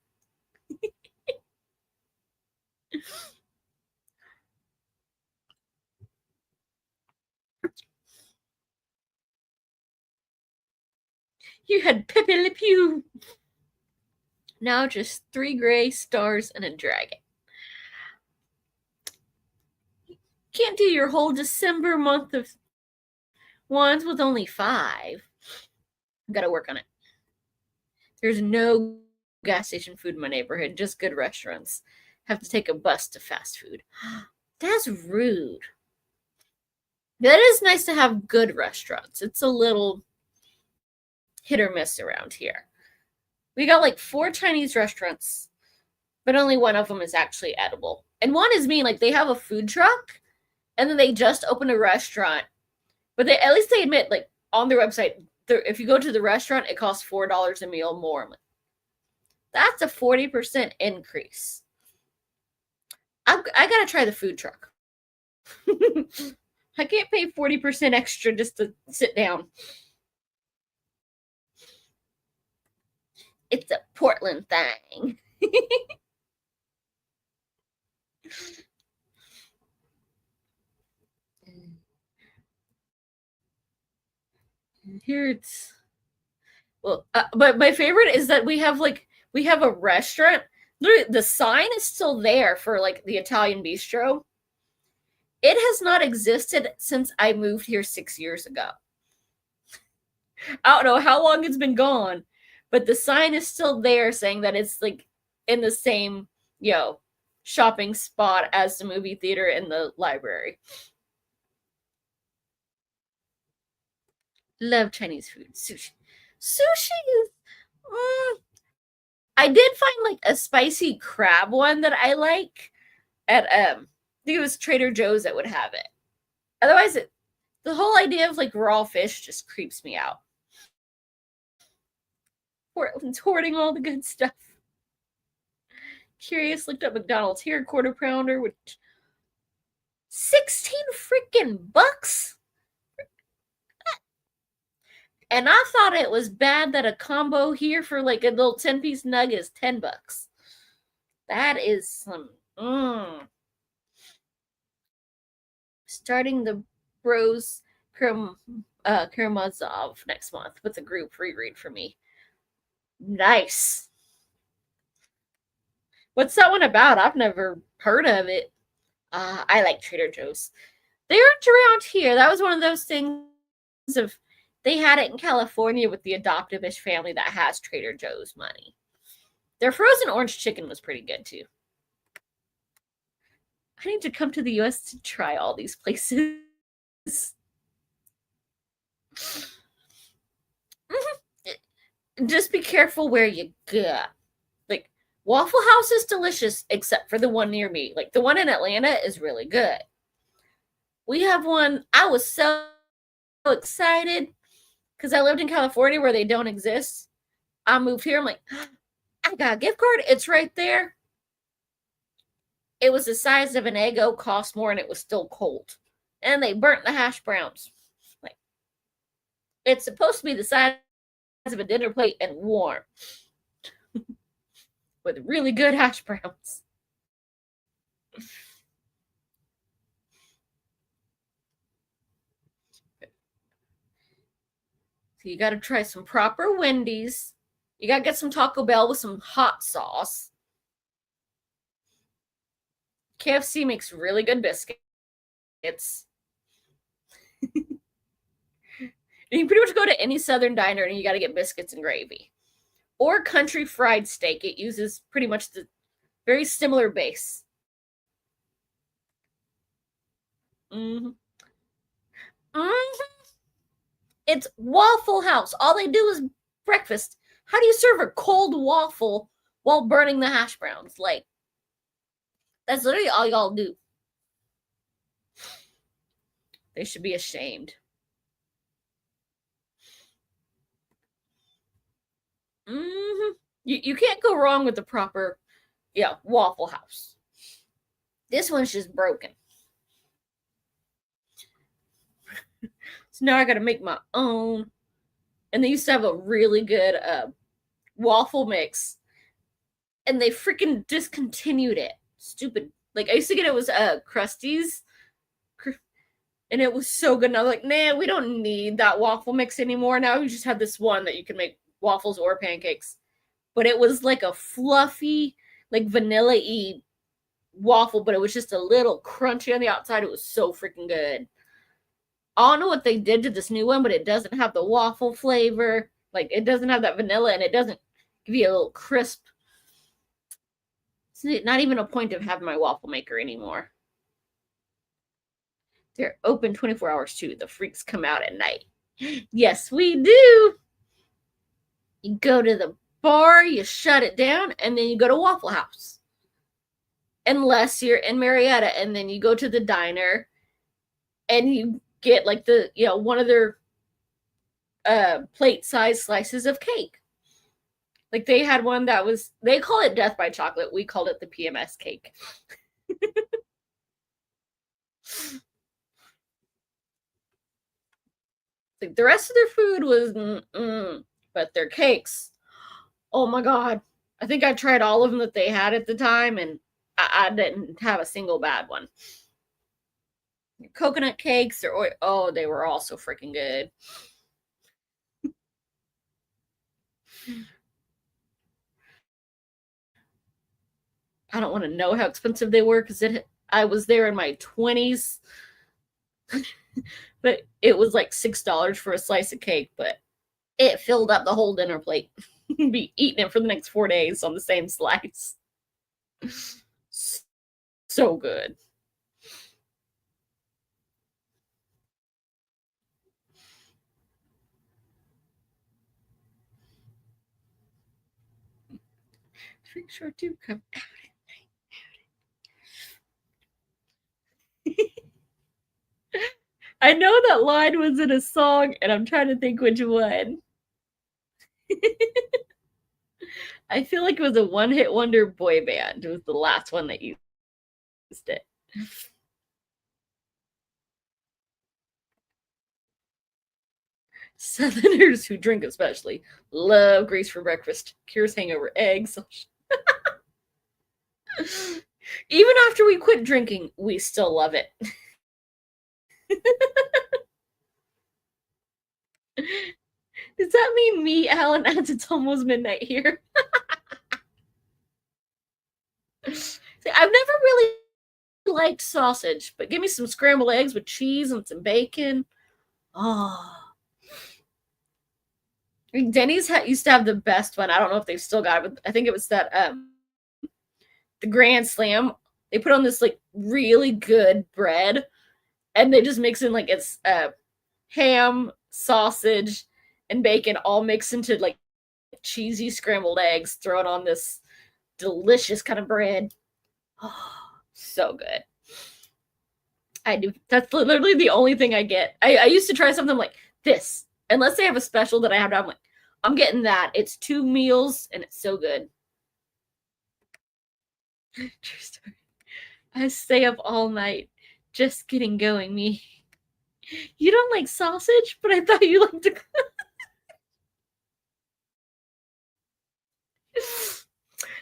[SPEAKER 1] You had Pepe Le Pew. Now just 3 gray stars and a dragon. Can't do your whole December month of ones with only 5. I've got to work on it. There's no gas station food in my neighborhood, just good restaurants. Have to take a bus to fast food. That's rude. That is nice to have good restaurants. It's a little hit or miss around here. We got like 4 Chinese restaurants, but only one of them is actually edible. And one is mean, like they have a food truck and then they just opened a restaurant. But they at least they admit, like on their website, if you go to the restaurant, it costs $4 a meal more. Like, that's a 40% increase. I gotta try the food truck. I can't pay 40% extra just to sit down. It's a Portland thing. Here it's well, but my favorite is that we have a restaurant. Literally, the sign is still there for like the Italian bistro. It has not existed since I moved here 6 years ago. I don't know how long it's been gone, but the sign is still there saying that it's like in the same, shopping spot as the movie theater and the library. Love Chinese food. Sushi. Sushi is. I did find like a spicy crab one that I like at I think it was Trader Joe's that would have it. Otherwise, the whole idea of like raw fish just creeps me out. Portland's hoarding all the good stuff. Curious looked up McDonald's here, quarter pounder with 16 freaking bucks. And I thought it was bad that a combo here for like a little 10-piece nugget is $10. That is some. Starting the Bros Karamazov next month with a group reread for me. Nice. What's that one about? I've never heard of it. I like Trader Joe's. They aren't around here. That was one of those things of they had it in California with the adoptive-ish family that has Trader Joe's money. Their frozen orange chicken was pretty good too. I need to come to the US to try all these places. Just be careful where you go. Like, Waffle House is delicious, except for the one near me. Like, the one in Atlanta is really good. We have one. I was so excited because I lived in California where they don't exist. I moved here. I'm like, I got a gift card. It's right there. It was the size of an Eggo, cost more, and it was still cold. And they burnt the hash browns. Like, it's supposed to be the size of a dinner plate and warm. With really good hash browns. So you got to try some proper Wendy's. You got to get some Taco Bell with some hot sauce. KFC makes really good biscuits. You can pretty much go to any Southern diner and you got to get biscuits and gravy. Or Country Fried Steak. It uses pretty much the very similar base. It's Waffle House. All they do is breakfast. How do you serve a cold waffle while burning the hash browns? Like, that's literally all y'all do. They should be ashamed. You can't go wrong with the proper, Waffle House. This one's just broken. So now I got to make my own. And they used to have a really good waffle mix. And they freaking discontinued it. Stupid. Like, I used to get it was Krusty's. And it was so good. And I was like, nah, we don't need that waffle mix anymore. Now we just have this one that you can make waffles or pancakes. But it was like a fluffy, like vanilla-y waffle, but it was just a little crunchy on the outside. It was so freaking good. I don't know what they did to this new one, but it doesn't have the waffle flavor. Like, it doesn't have that vanilla, and it doesn't give you a little crisp. It's not even a point of having my waffle maker anymore. They're open 24 hours, too. The freaks come out at night. Yes, we do. You go to the bar, you shut it down, and then you go to Waffle House. Unless you're in Marietta, and then you go to the diner and you get like the, one of their plate size slices of cake. Like they had one that was, they call it Death by Chocolate. We called it the PMS cake. Like the rest of their food was, but their cakes, oh my God. I think I tried all of them that they had at the time, and I didn't have a single bad one. Coconut cakes, they were all so freaking good. I don't want to know how expensive they were because I was there in my 20s, but it was like $6 for a slice of cake, but it filled up the whole dinner plate. Be eating it for the next 4 days on the same slice. So good. Drink short tube come out at night. I know that line was in a song, and I'm trying to think which one. I feel like it was a one-hit wonder boy band. It was the last one that used it. Southerners who drink especially love grease for breakfast. Cures hangover, eggs. Even after we quit drinking, we still love it. Does that mean me, Alan, as it's almost midnight here? See, I've never really liked sausage, but give me some scrambled eggs with cheese and some bacon. Oh. Denny's used to have the best one. I don't know if they've still got it, but I think it was that the Grand Slam. They put on this like really good bread, and they just mix in like it's ham, sausage, and bacon all mixed into like cheesy scrambled eggs. Throw it on this delicious kind of bread. Oh, so good. I do. That's literally the only thing I get. I used to try something like this. Unless they have a special that I have, I'm like, I'm getting that. It's 2 meals and it's so good. True story. I stay up all night just getting going, me. You don't like sausage, but I thought you liked to.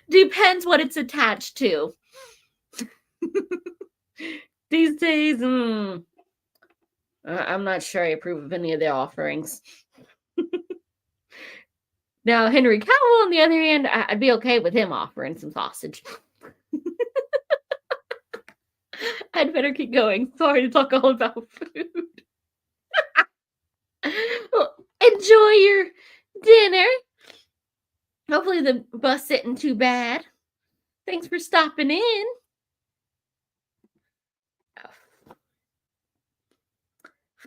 [SPEAKER 1] Depends what it's attached to. These days, I'm not sure I approve of any of the offerings. Now, Henry Cavill, on the other hand, I'd be okay with him offering some sausage. I'd better keep going. Sorry to talk all about food. Well, enjoy your dinner. Hopefully the bus isn't too bad. Thanks for stopping in.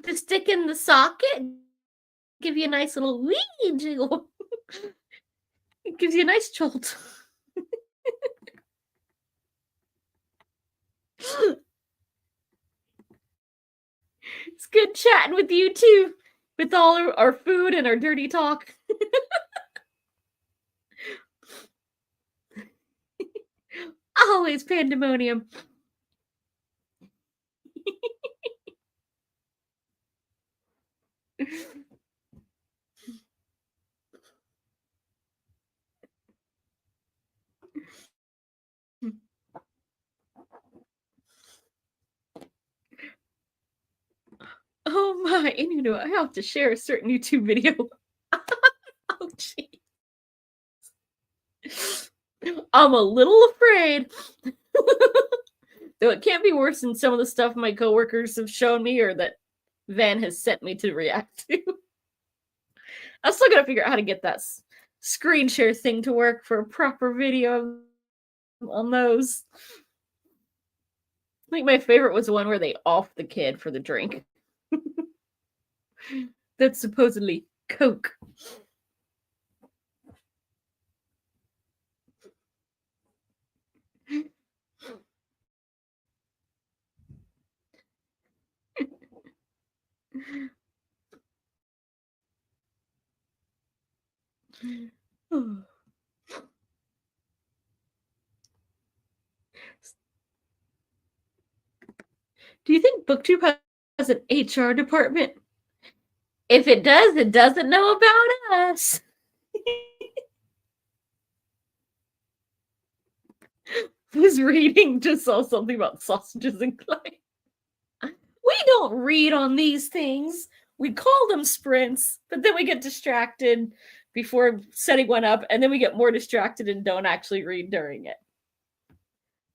[SPEAKER 1] The stick in the socket, give you a nice little wee jiggle. It gives you a nice jolt. It's good chatting with you too, with all our food and our dirty talk. Always pandemonium. Oh my, and I have to share a certain YouTube video. Oh jeez. I'm a little afraid. Though it can't be worse than some of the stuff my coworkers have shown me or that Van has sent me to react to. I'm still gonna figure out how to get that screen share thing to work for a proper video on those. I think my favorite was the one where they off the kid for the drink. That's supposedly Coke. Do you think BookTube has an HR department? If it does, it doesn't know about us. Was reading, just saw something about sausages and clay. We don't read on these things. We call them sprints, but then we get distracted before setting one up, and then we get more distracted and don't actually read during it.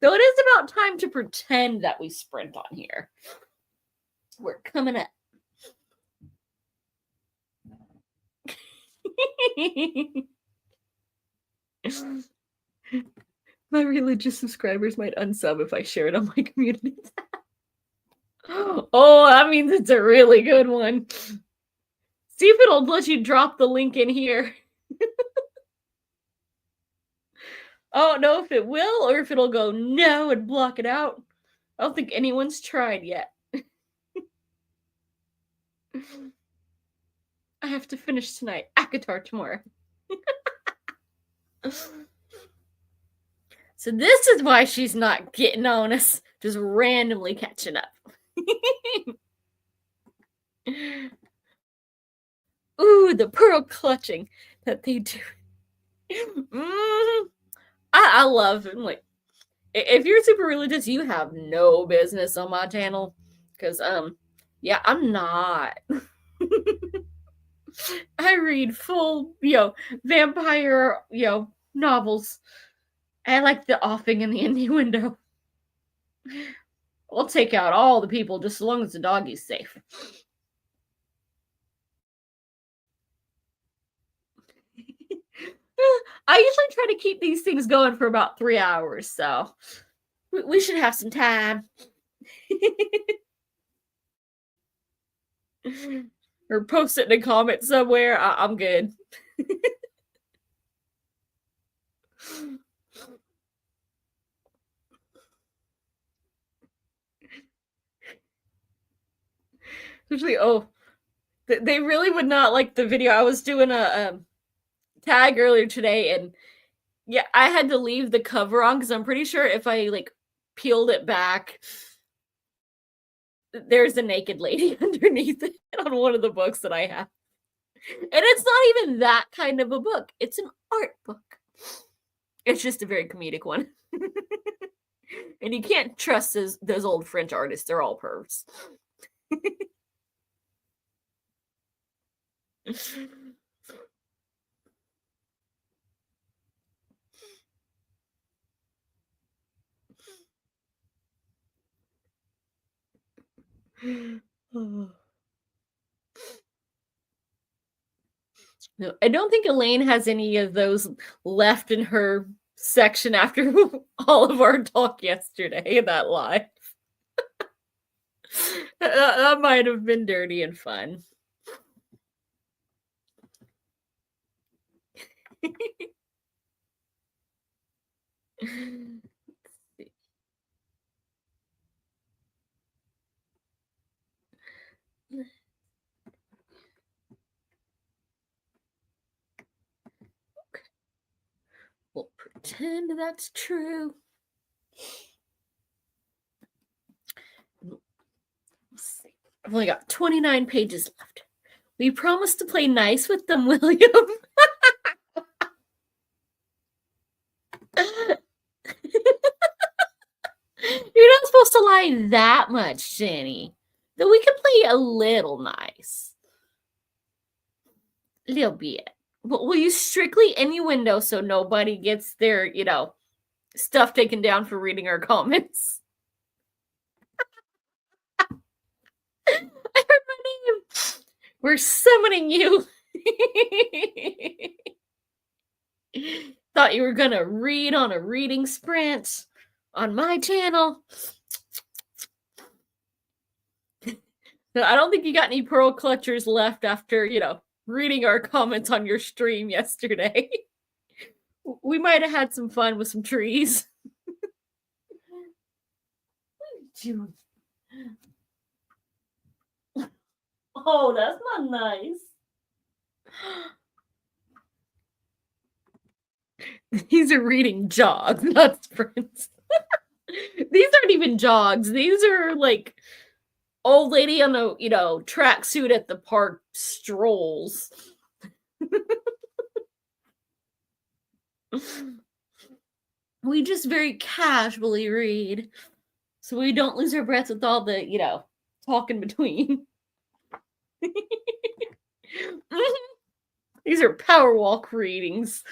[SPEAKER 1] Though it is about time to pretend that we sprint on here. We're coming up. My religious subscribers might unsub if I share it on my community tab. Oh, that means it's a really good one. See if it'll let you drop the link in here. I don't know if it will or if it'll go no and block it out. I don't think anyone's tried yet. I have to finish tonight. ACOTAR tomorrow. So this is why she's not getting on us. Just randomly catching up. Ooh, the pearl clutching that they do. I love it. Like, if you're super religious, you have no business on my channel. Because, yeah, I'm not. I read full, vampire, novels. I like the offing and the innuendo. I'll take out all the people just as long as the doggy's safe. I usually try to keep these things going for about 3 hours, so we should have some time. Or post it in a comment somewhere. I'm good. Especially, they really would not like the video. I was doing a tag earlier today, and yeah, I had to leave the cover on because I'm pretty sure if I peeled it back, there's a naked lady underneath it on one of the books that I have. And it's not even that kind of a book. It's an art book. It's just a very comedic one. And you can't trust those old French artists. They're all pervs. No, I don't think Elaine has any of those left in her section after all of our talk yesterday in that live. That might have been dirty and fun. We'll pretend that's true. Let's see. I've only got 29 pages left. We promised to play nice with them, William. You're not supposed to lie that much, Jenny. Though we can play a little nice. A little bit. But we'll use strictly innuendo so nobody gets their, stuff taken down for reading our comments. I heard my name. We're summoning you. Thought you were gonna read on a reading sprint on my channel. I don't think you got any pearl clutchers left after, reading our comments on your stream yesterday. We might have had some fun with some trees. Oh, that's not nice. These are reading jogs, not sprints. These aren't even jogs. These are like old lady on a, tracksuit at the park strolls. We just very casually read so we don't lose our breath with all the, talk in between. These are power walk readings.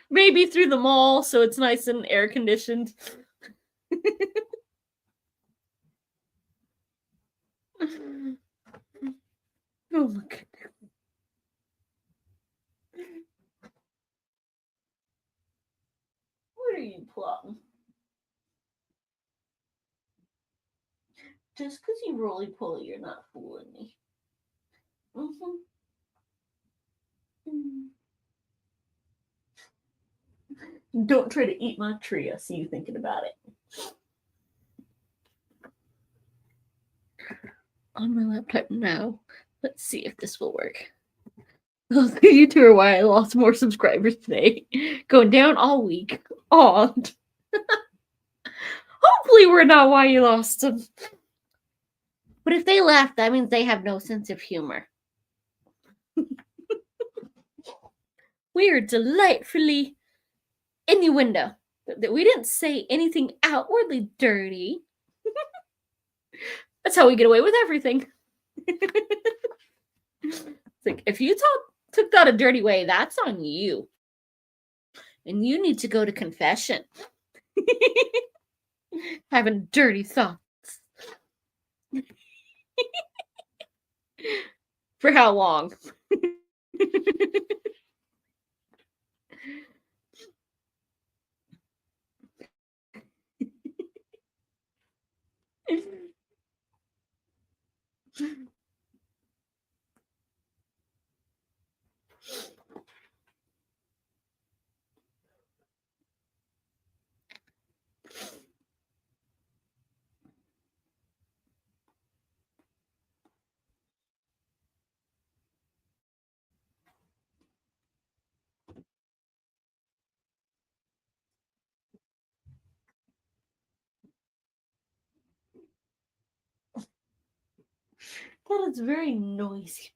[SPEAKER 1] Maybe through the mall so it's nice and air conditioned. Oh my goodness. What are you plotting? Just because you roly poly, you're not fooling me. Don't try to eat my tree. I see you thinking about it. On my laptop now. Let's see if this will work. You two are why I lost more subscribers today. Going down all week. Odd. Hopefully we're not why you lost them. But if they laugh, that means they have no sense of humor. We are delightfully innuendo. We didn't say anything outwardly dirty. That's how we get away with everything. It's like, if you took that a dirty way, that's on you. And you need to go to confession. Having dirty thoughts. For how long? That is very noisy.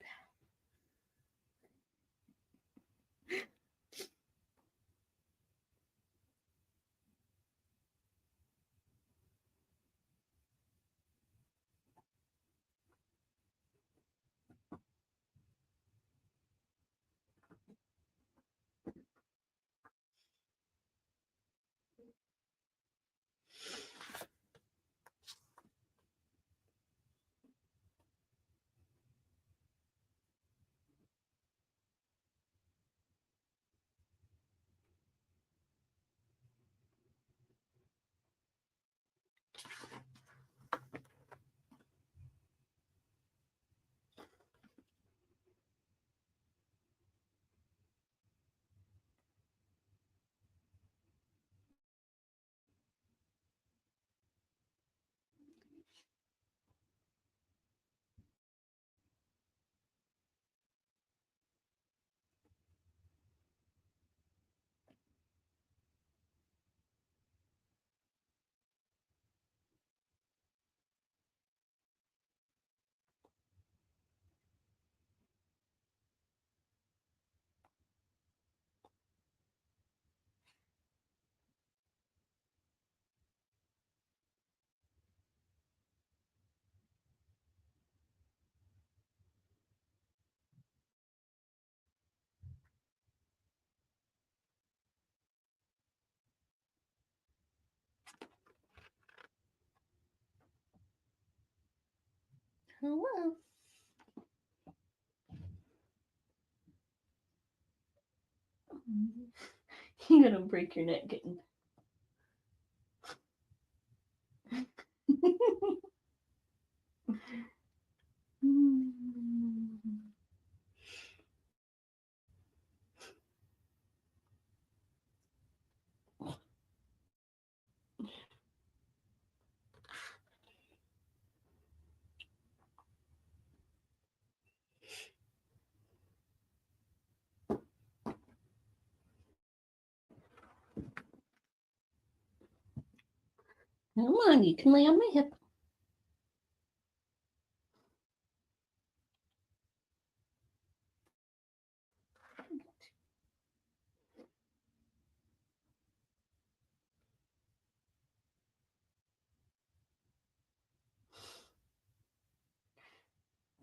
[SPEAKER 1] Oh well. You're gonna break your neck getting. Come on, you can lay on my hip.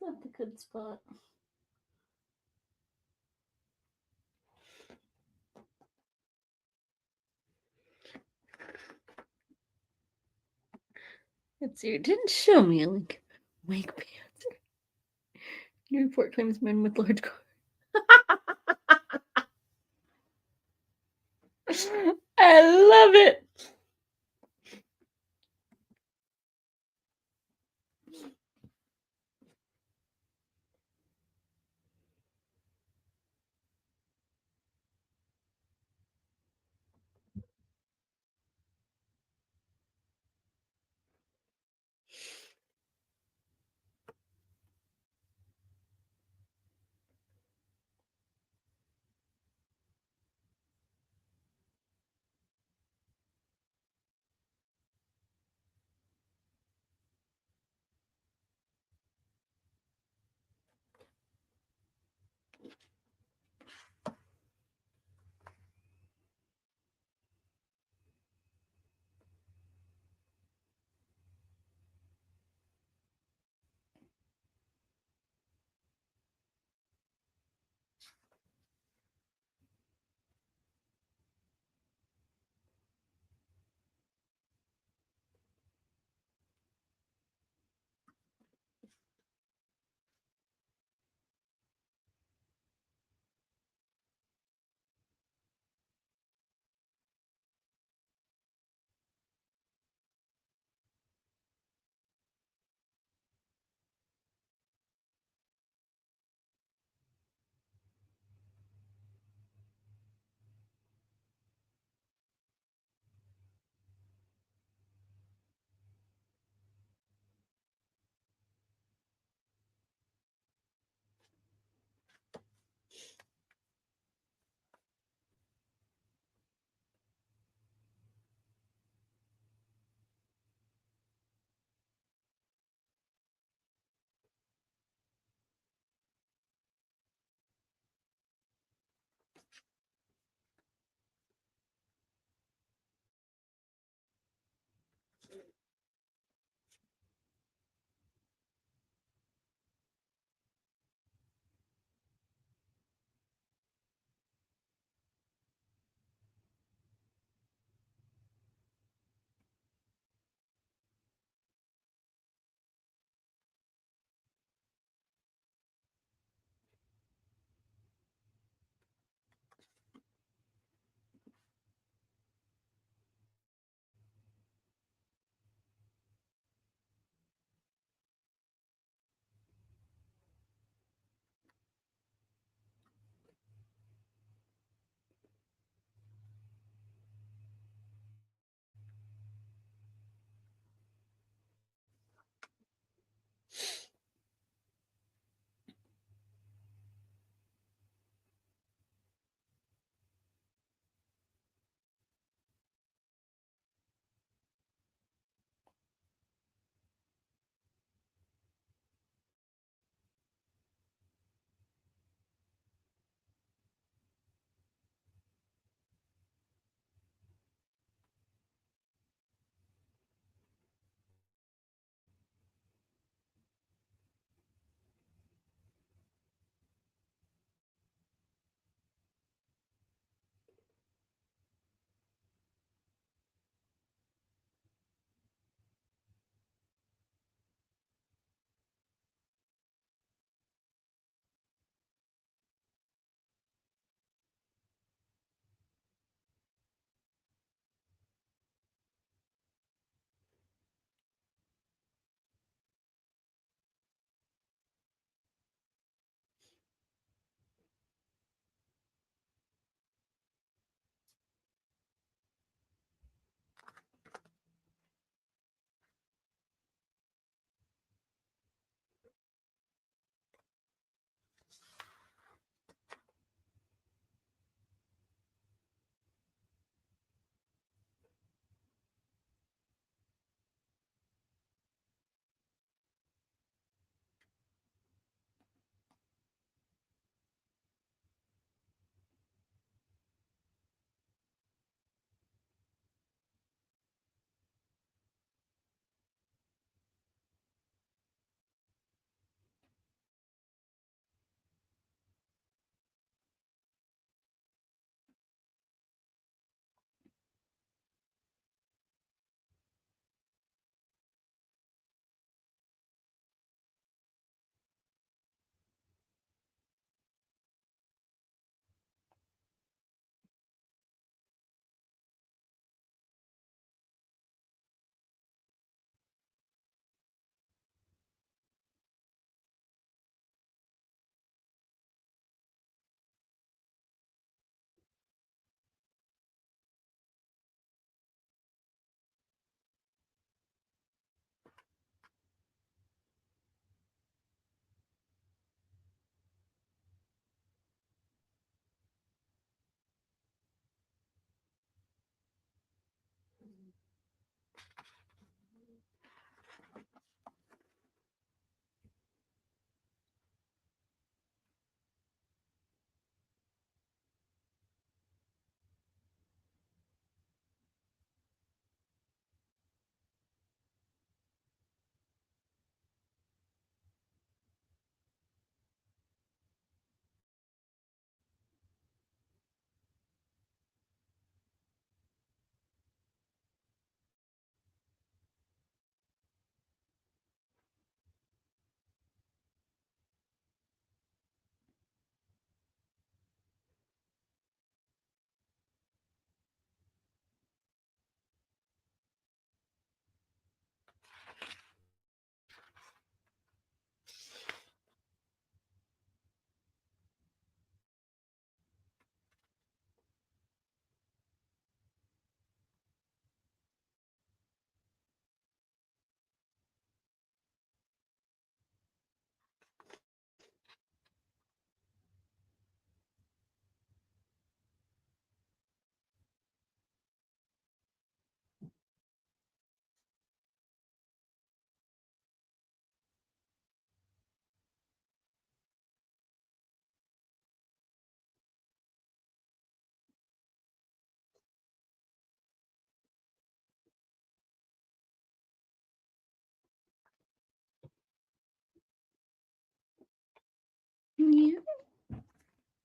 [SPEAKER 1] That's a good spot. Let's see. It didn't show me a link. Wake Panther. New report claims men with large cars. I love it.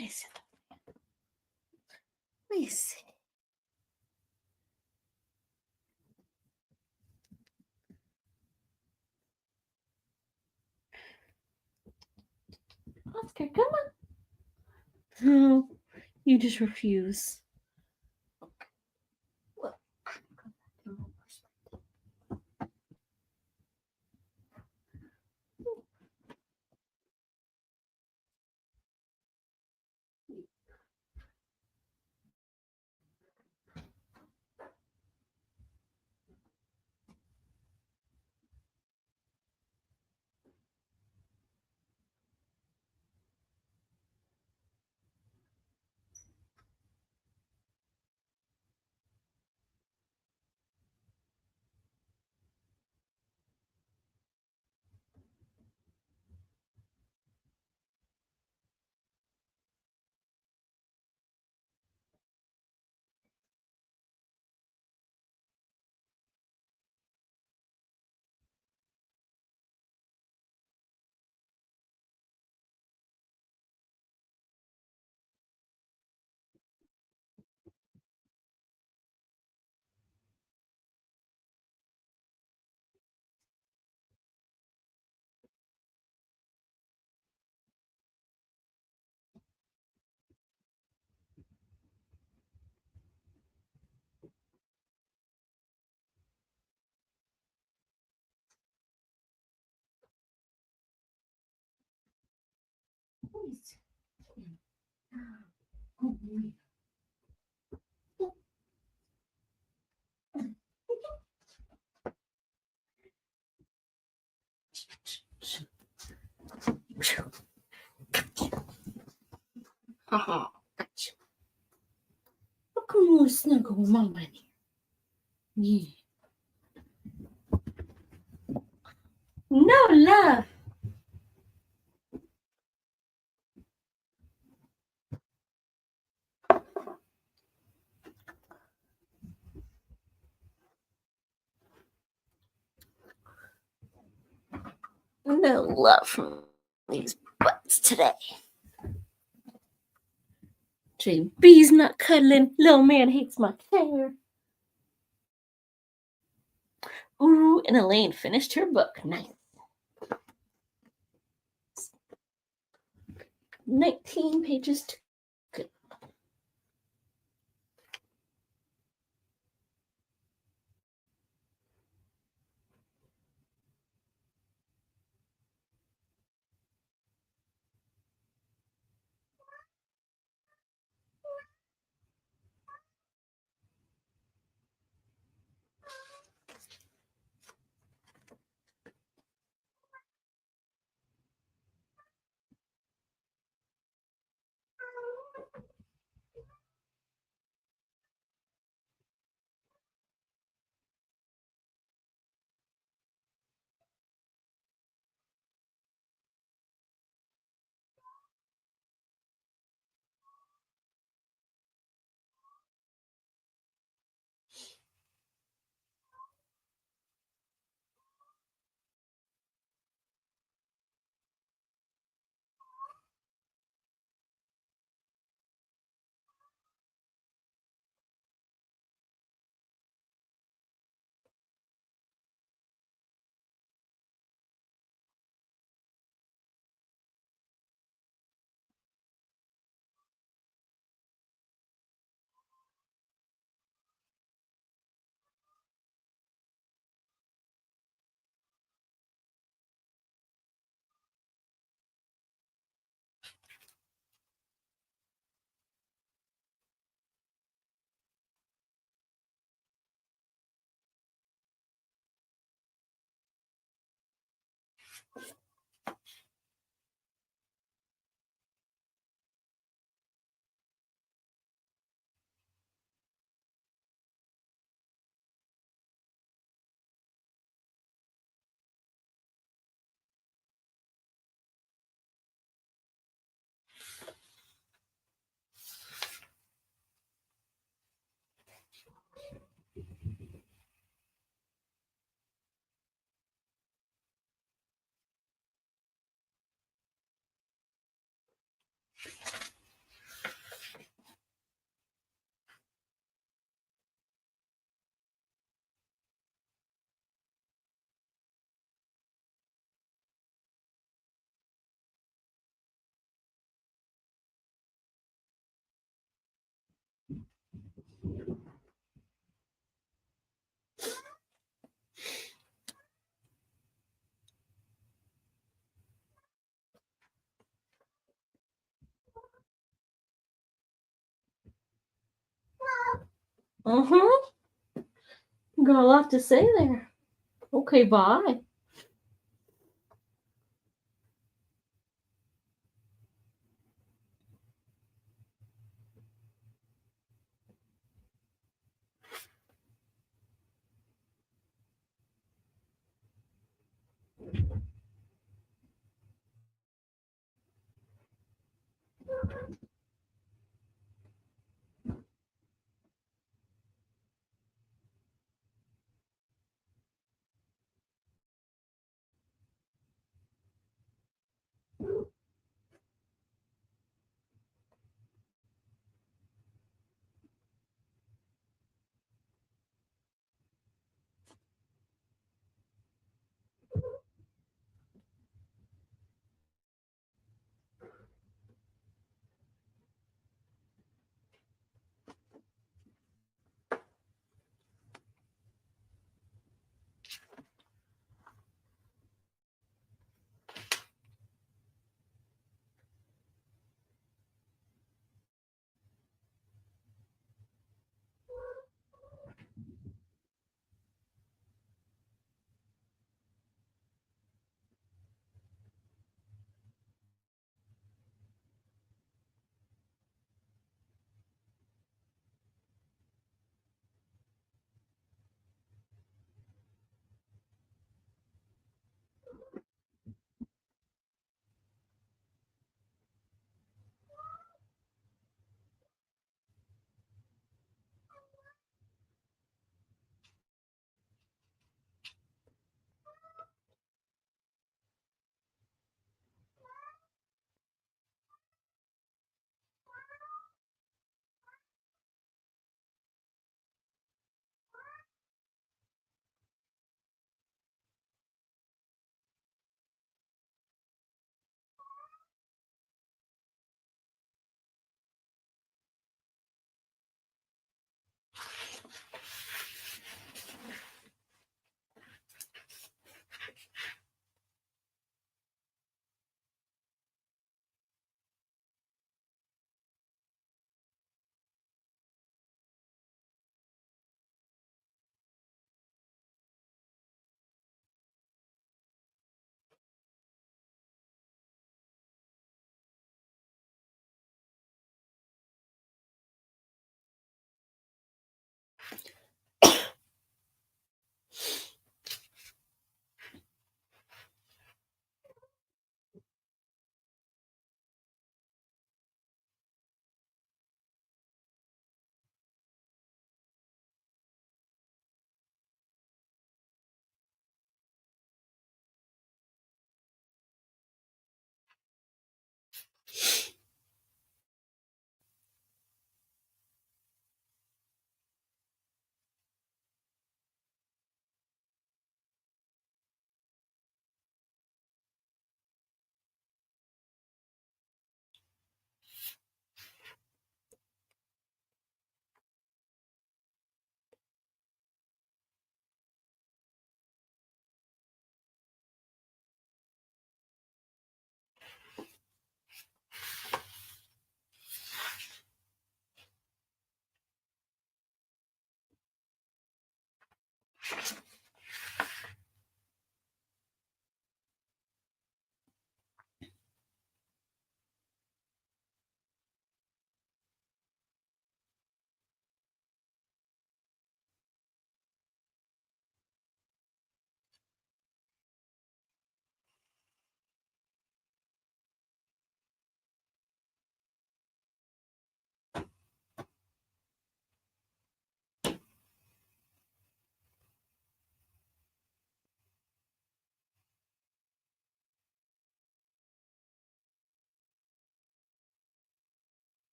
[SPEAKER 1] Where is it? Where is it? Oscar, come on. No, you just refuse. Haha, gotcha. Look a more snuggle with Mama in here. Yeah. No love. No love from these butts today. JB's not cuddling. Little man hates my hair. Ooh, and Elaine finished her book. Nice. 19 pages to go. Uh-huh. Got a lot to say there. Okay, bye.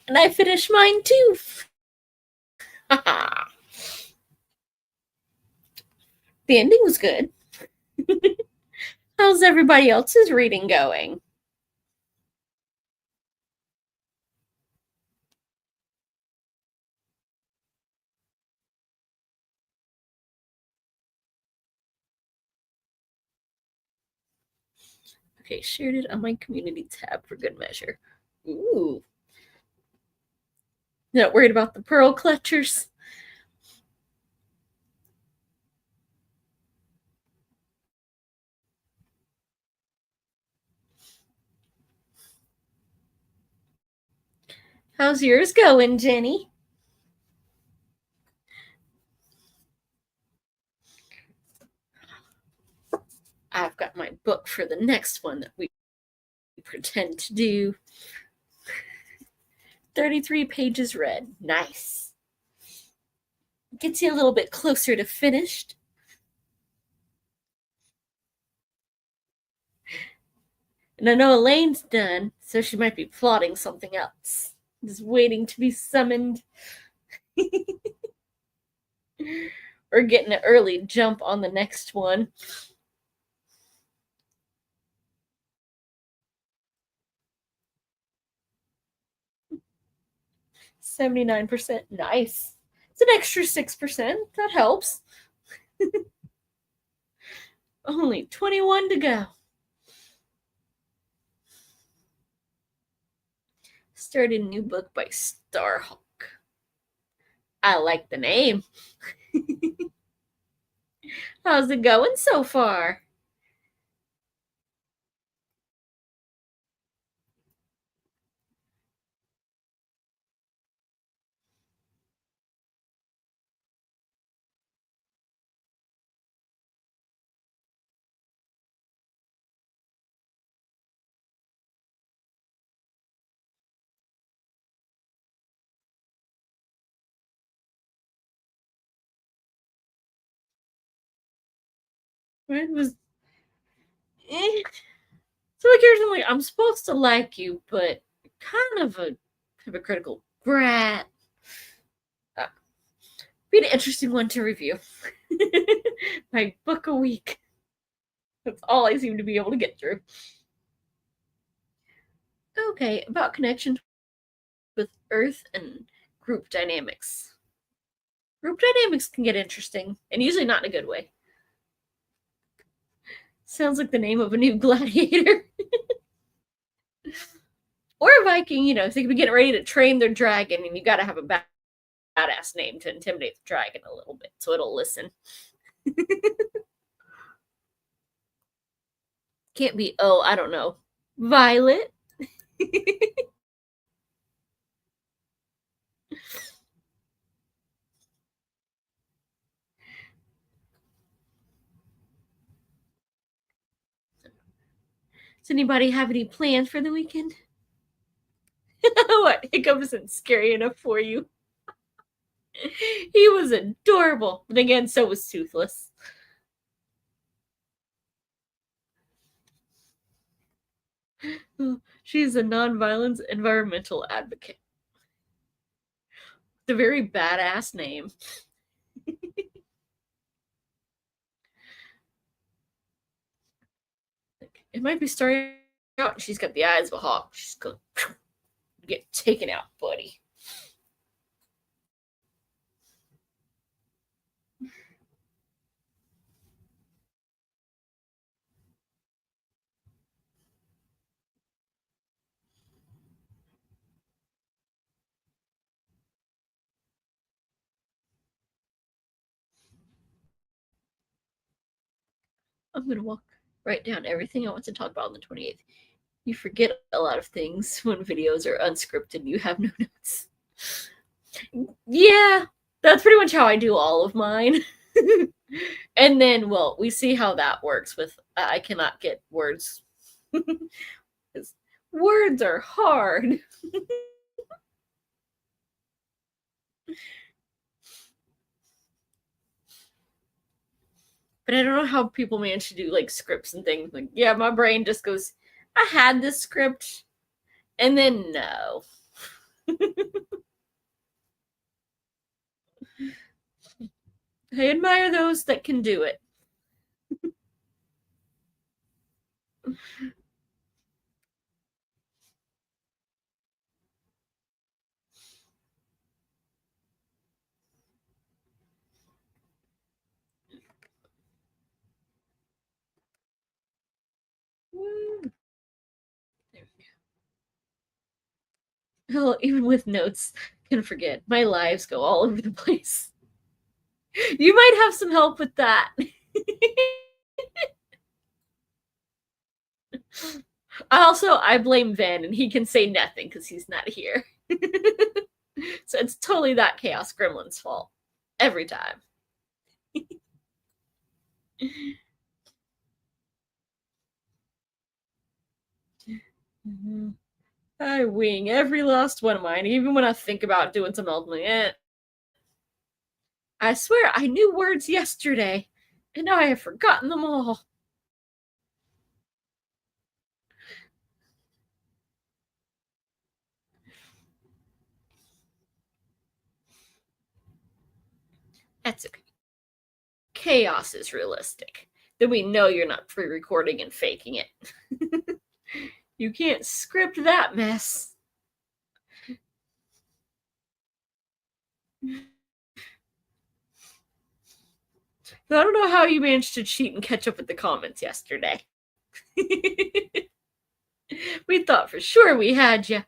[SPEAKER 1] And I finished mine too. The ending was good. How's everybody else's reading going? Okay, shared it on my community tab for good measure. Ooh. Not worried about the pearl clutchers? How's yours going, Jenny? I've got my book for the next one that we pretend to do. 33 pages read. Nice. Gets you a little bit closer to finished. And I know Elaine's done, so she might be plotting something else. Just waiting to be summoned. Or getting an early jump on the next one. $79%. Nice. It's an extra 6%. That helps. Only 21 to go. Started a new book by Starhawk. I like the name. How's it going so far? It was so like here's something like I'm supposed to like you, but kind of a hypocritical brat. Uh, be an interesting one to review. My book a week. That's all I seem to be able to get through. Okay, about connections with Earth and group dynamics. Group dynamics can get interesting, and usually not in a good way. Sounds like the name of a new gladiator. Or a Viking, you know, so they could be getting ready to train their dragon, and you gotta have a badass name to intimidate the dragon a little bit so it'll listen. Can't be, oh, I don't know, Violet. Does anybody have any plans for the weekend? What? Hiccup isn't scary enough for you. He was adorable. But again, so was Toothless. She's a nonviolence environmental advocate. The very badass name. It might be starting out. She's got the eyes of a hawk. She's going to get taken out, buddy. I'm going to write down everything I want to talk about on the 28th. You forget a lot of things when videos are unscripted and you have no notes. Yeah, that's pretty much how I do all of mine. And then, well, we see how that works with I cannot get words. Words are hard. But I don't know how people manage to do like scripts and things. Like, yeah, my brain just goes, I had this script, and then no. I admire those that can do it. Hell, even with notes, can forget. My lives go all over the place. You might have some help with that. I blame Van, and he can say nothing because he's not here. So it's totally that Chaos Gremlin's fault. Every time. I wing every last one of mine, even when I think about doing some else. I swear I knew words yesterday, and now I have forgotten them all. That's okay. Chaos is realistic. Then we know you're not pre-recording and faking it. You can't script that mess. I don't know how you managed to cheat and catch up with the comments yesterday. We thought for sure we had you.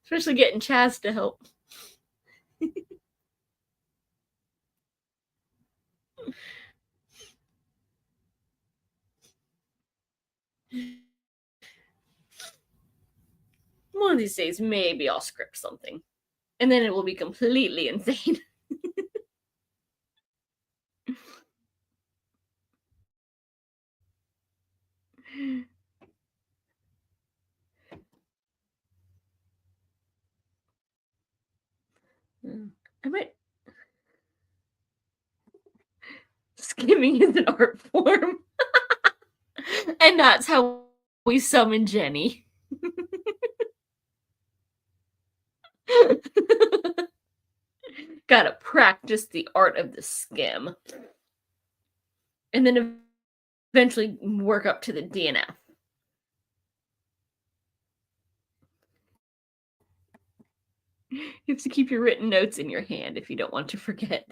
[SPEAKER 1] Especially getting Chaz to help. One of these days, maybe I'll script something. And then it will be completely insane. I might. Skimming is an art form. And that's how we summon Jenny. Gotta practice the art of the skim. And then eventually work up to the DNF. You have to keep your written notes in your hand if you don't want to forget.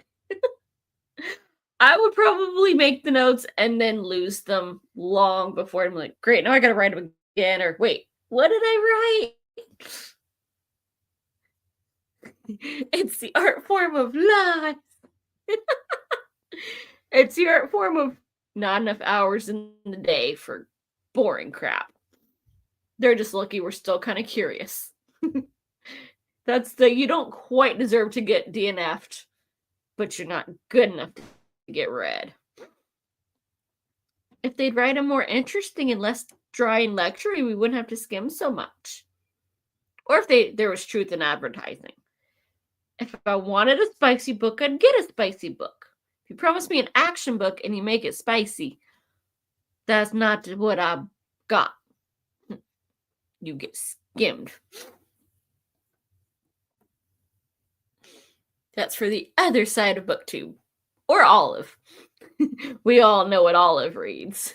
[SPEAKER 1] I would probably make the notes and then lose them long before I'm like, great, now I gotta write them again. Or wait, what did I write? It's the art form of lies. It's the art form of not enough hours in the day for boring crap. They're just lucky we're still kind of curious. That's you don't quite deserve to get DNF'd, but you're not good enough to get read. If they'd write a more interesting and less dry and lectury, we wouldn't have to skim so much. Or if there was truth in advertising. If I wanted a spicy book, I'd get a spicy book. If you promise me an action book and you make it spicy, that's not what I got. You get skimmed. That's for the other side of BookTube. Or Olive. We all know what Olive reads.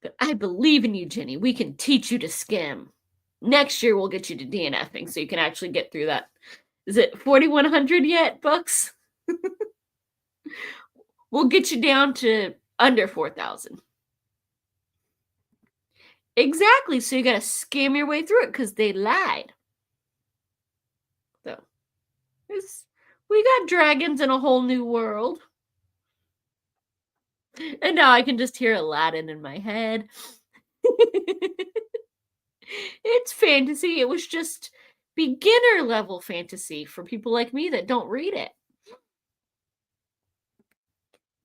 [SPEAKER 1] But I believe in you, Jenny. We can teach you to skim. Next year, we'll get you to DNFing so you can actually get through that. Is it 4,100 yet, Bucks? We'll get you down to under 4,000. Exactly. So you got to skim your way through it because they lied. So we got dragons in a whole new world. And now I can just hear Aladdin in my head. It's fantasy. It was just beginner level fantasy for people like me that don't read it.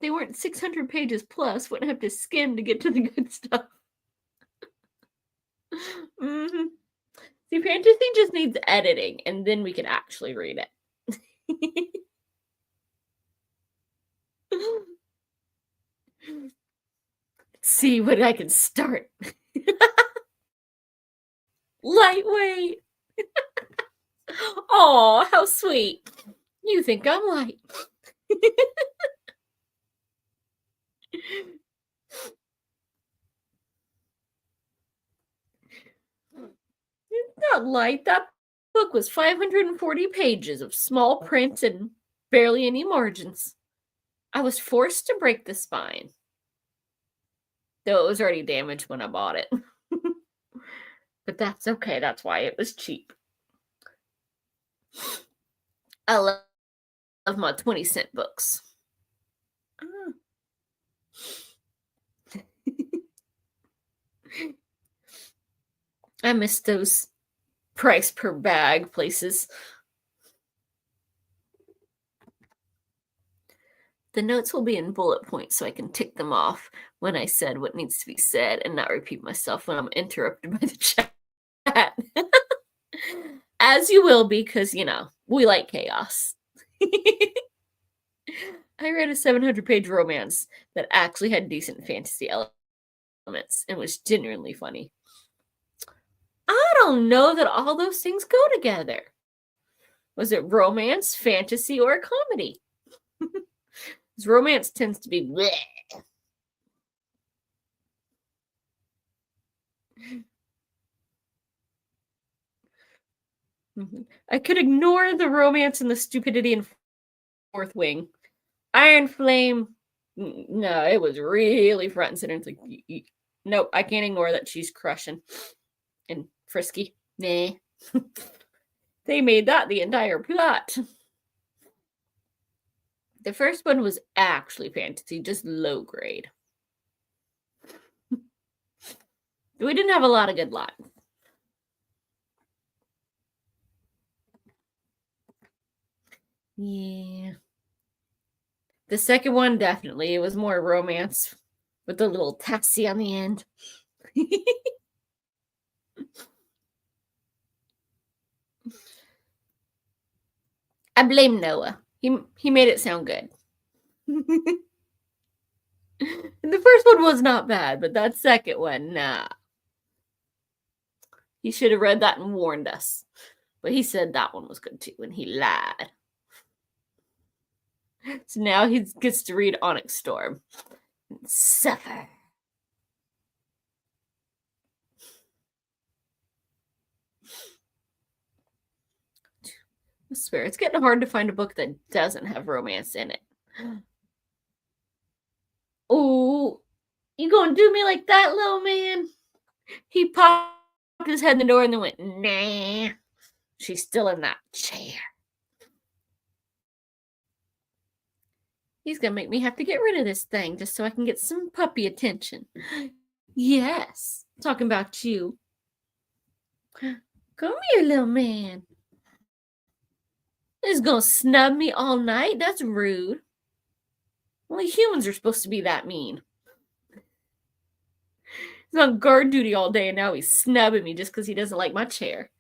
[SPEAKER 1] They weren't 600 pages plus, wouldn't have to skim to get to the good stuff. Mm-hmm. See, fantasy just needs editing, and then we can actually read it. See what I can start. Lightweight. Oh, how sweet. You think I'm light. Not light. That book was 540 pages of small print and barely any margins. I was forced to break the spine. Though it was already damaged when I bought it. But that's okay. That's why it was cheap. I love my 20-cent books. I miss those price per bag places. The notes will be in bullet points so I can tick them off when I said what needs to be said and not repeat myself when I'm interrupted by the chat. As you will be, because, we like chaos. I read a 700-page romance that actually had decent fantasy elements and was genuinely funny. I don't know that all those things go together. Was it romance, fantasy, or a comedy? Because romance tends to be bleh. I could ignore the romance and the stupidity in Fourth Wing. Iron Flame, no, it was really front and center. It's like, nope, I can't ignore that she's crushing. And Frisky, nah. They made that the entire plot. The first one was actually fantasy, just low grade. We didn't have a lot of good lines. Yeah. The second one, definitely. It was more romance with the little taxi on the end. I blame Noah. He made it sound good. The first one was not bad, but that second one, nah. He should have read that and warned us. But he said that one was good too, and he lied. So now he gets to read Onyx Storm and suffer. I swear, it's getting hard to find a book that doesn't have romance in it. Oh, you gonna do me like that, little man? He popped his head in the door and then went, nah. She's still in that chair. He's gonna make me have to get rid of this thing just so I can get some puppy attention. Yes, talking about you. Come here, little man. He's gonna snub me all night? That's rude. Only humans are supposed to be that mean. He's on guard duty all day and now he's snubbing me just because he doesn't like my chair.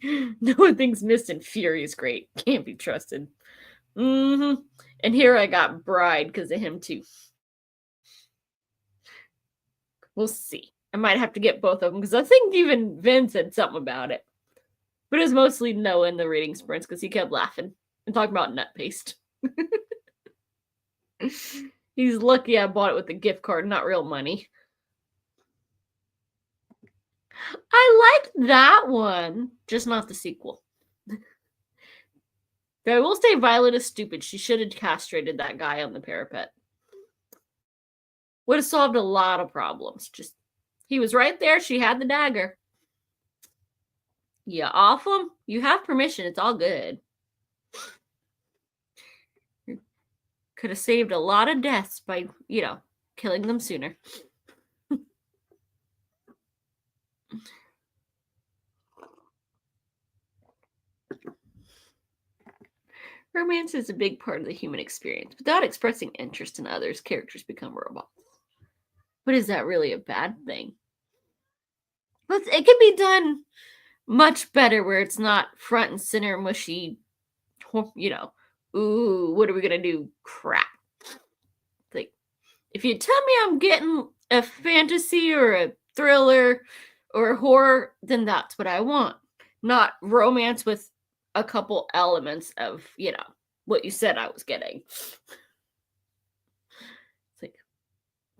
[SPEAKER 1] No one thinks Mist and Fury is great. Can't be trusted. And here I got Bride because of him too. We'll see. I might have to get both of them because I think even Vin said something about it. But it was mostly Noah in the reading sprints because he kept laughing and talking about nut paste. He's lucky I bought it with a gift card, not real money. I liked that one, just not the sequel. But I will say Violet is stupid. She should have castrated that guy on the parapet. Would have solved a lot of problems. Just, he was right there. She had the dagger. You off him? You have permission. It's all good. Could have saved a lot of deaths by, killing them sooner. Romance is a big part of the human experience. Without expressing interest in others, characters become robots. But is that really a bad thing? But it can be done much better where it's not front and center mushy, ooh, what are we going to do? Crap. Like, If you tell me I'm getting a fantasy or a thriller or a horror, then that's what I want. Not romance with a couple elements of, what you said I was getting. It's like,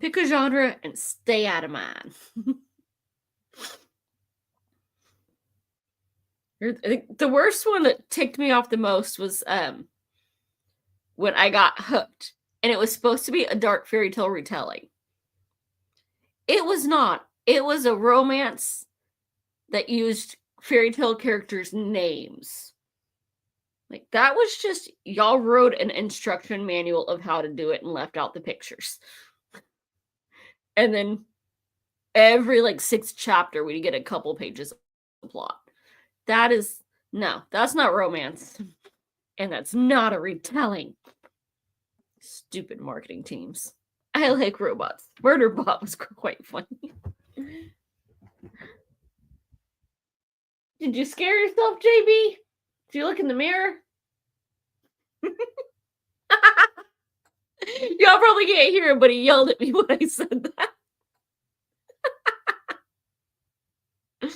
[SPEAKER 1] pick a genre and stay out of mine. I think the worst one that ticked me off the most was when I got hooked, and it was supposed to be a dark fairy tale retelling. It was not. It was a romance that used fairy tale characters' names. Like, that was just, y'all wrote an instruction manual of how to do it and left out the pictures. And then every, like, 6th chapter, we get a couple pages of plot. That's not romance. And that's not a retelling. Stupid marketing teams. I like robots. Murderbot was quite funny. Did you scare yourself, JB? Did you look in the mirror? Y'all probably can't hear him, but he yelled at me when I said that.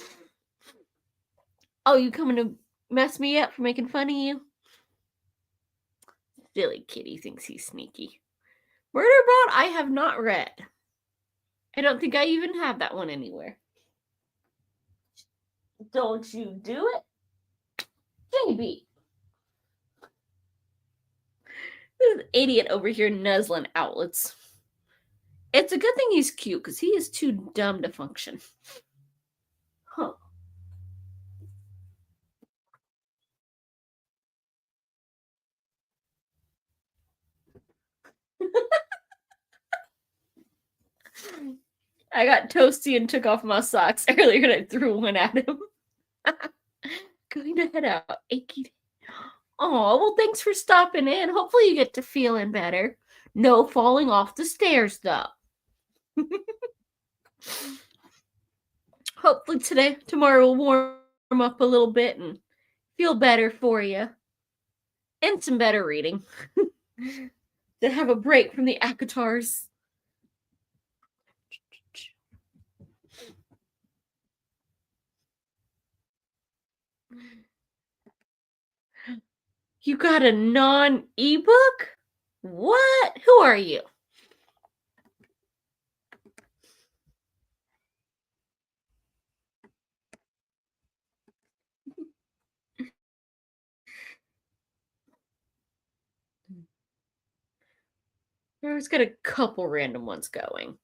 [SPEAKER 1] Oh, you coming to mess me up for making fun of you? Silly kitty thinks he's sneaky. Murderbot I have not read. I don't think I even have that one anywhere. Don't you do it, JB. This idiot over here nuzzling outlets. It's a good thing he's cute, because he is too dumb to function. Huh. I got toasty and took off my socks earlier and I threw one at him. Going to head out. Achy. Oh, well, thanks for stopping in. Hopefully you get to feeling better. No falling off the stairs, though. Hopefully tomorrow will warm up a little bit and feel better for you. And some better reading. To have a break from the ACOTARs. You got a non-ebook? What? Who are you? There's got a couple random ones going.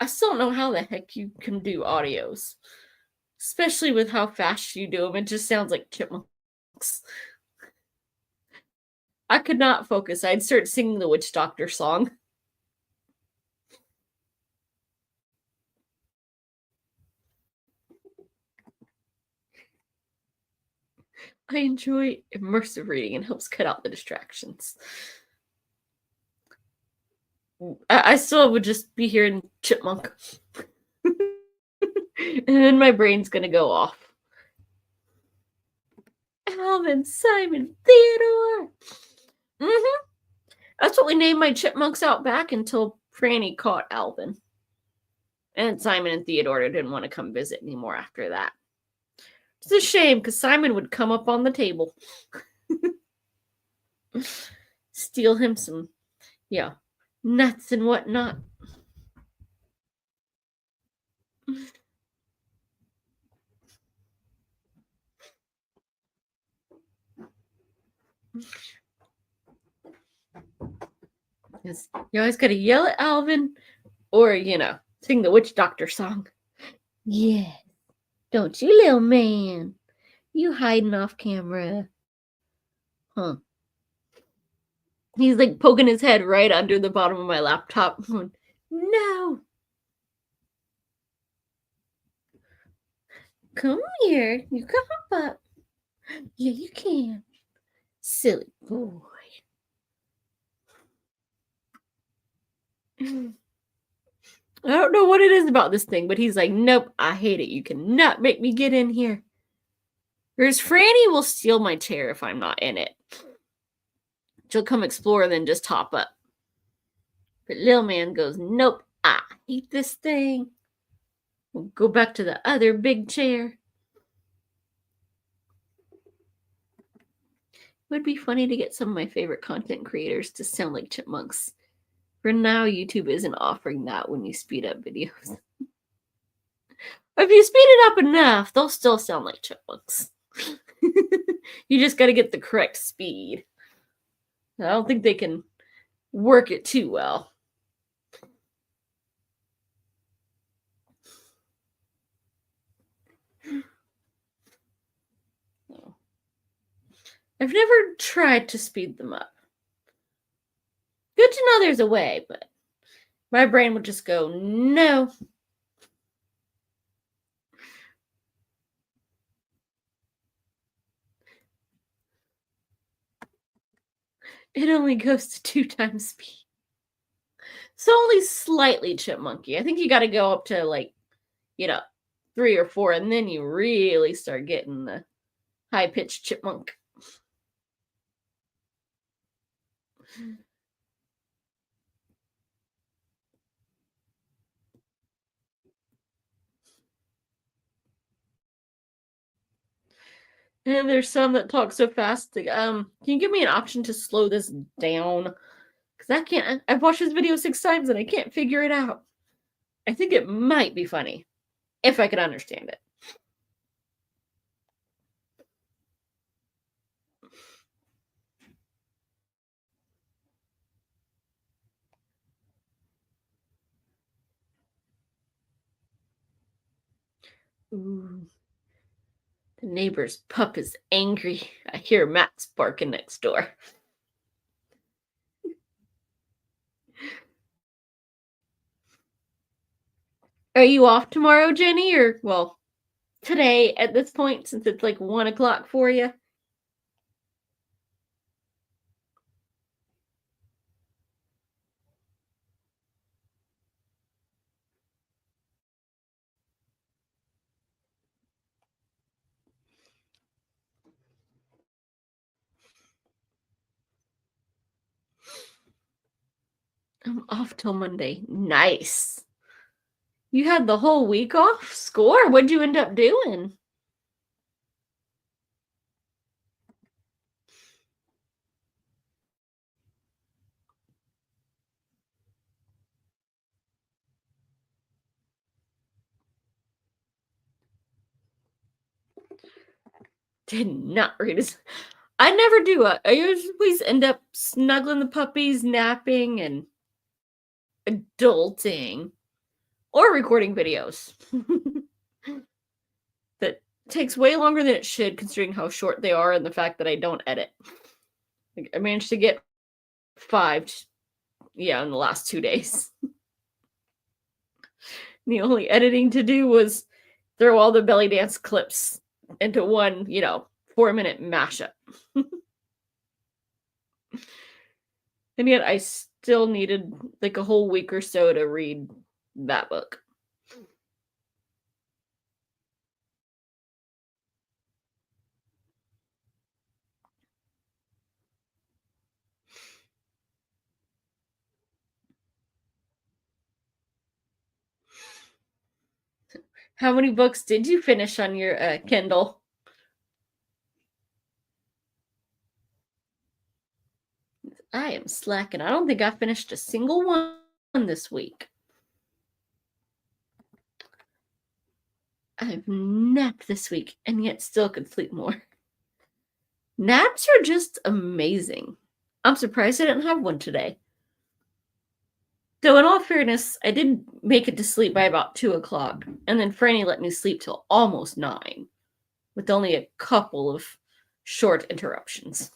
[SPEAKER 1] I still don't know how the heck you can do audios. Especially with how fast you do them. It just sounds like chipmunks. I could not focus. I'd start singing the Witch Doctor song. I enjoy immersive reading and helps cut out the distractions. I still would just be hearing chipmunk. And then my brain's gonna go off. Alvin, Simon, Theodore. That's what we named my chipmunks out back until Franny caught Alvin. And Simon and Theodore didn't want to come visit anymore after that. It's a shame, because Simon would come up on the table. Steal him some, nuts and whatnot. You always gotta yell at Alvin, or, sing the Witch Doctor song. Yeah. Don't you, little man? You hiding off camera. Huh. He's like poking his head right under the bottom of my laptop. No. Come here. You come up. Yeah, you can. Silly boy. I don't know what it is about this thing, but he's like, nope, I hate it. You cannot make me get in here. Whereas Franny will steal my chair if I'm not in it. She'll come explore and then just hop up. But little man goes, nope, I hate this thing. We'll go back to the other big chair. It would be funny to get some of my favorite content creators to sound like chipmunks. For now, YouTube isn't offering that when you speed up videos. If you speed it up enough, they'll still sound like chipmunks. You just got to get the correct speed. I don't think they can work it too well. I've never tried to speed them up. Good to know there's a way, but my brain would just go, no. It only goes to 2 times speed. So only slightly chipmunky. I think you got to go up to 3 or 4, and then you really start getting the high-pitched chipmunk. And there's some that talk so fast. Can you give me an option to slow this down? Because I can't. I've watched this video 6 times and I can't figure it out. I think it might be funny if I could understand it. Ooh. The neighbor's pup is angry. I hear Max barking next door. Are you off tomorrow, Jenny? Or, well, today at this point, since it's like 1 o'clock for you? I'm off till Monday. Nice. You had the whole week off? Score. What'd you end up doing? Did not read his. I never do. I always end up snuggling the puppies, napping, and adulting, or recording videos. That takes way longer than it should, considering how short they are and the fact that I don't edit. Like, I managed to get 5, in the last 2 days. The only editing to do was throw all the belly dance clips into one, 4-minute mashup. And yet I still needed like a whole week or so to read that book. How many books did you finish on your Kindle? I am slacking. I don't think I finished a single one this week. I've napped this week and yet still could sleep more. Naps are just amazing. I'm surprised I didn't have one today. Though, in all fairness, I did make it to sleep by about 2 o'clock, and then Franny let me sleep till almost 9, with only a couple of short interruptions.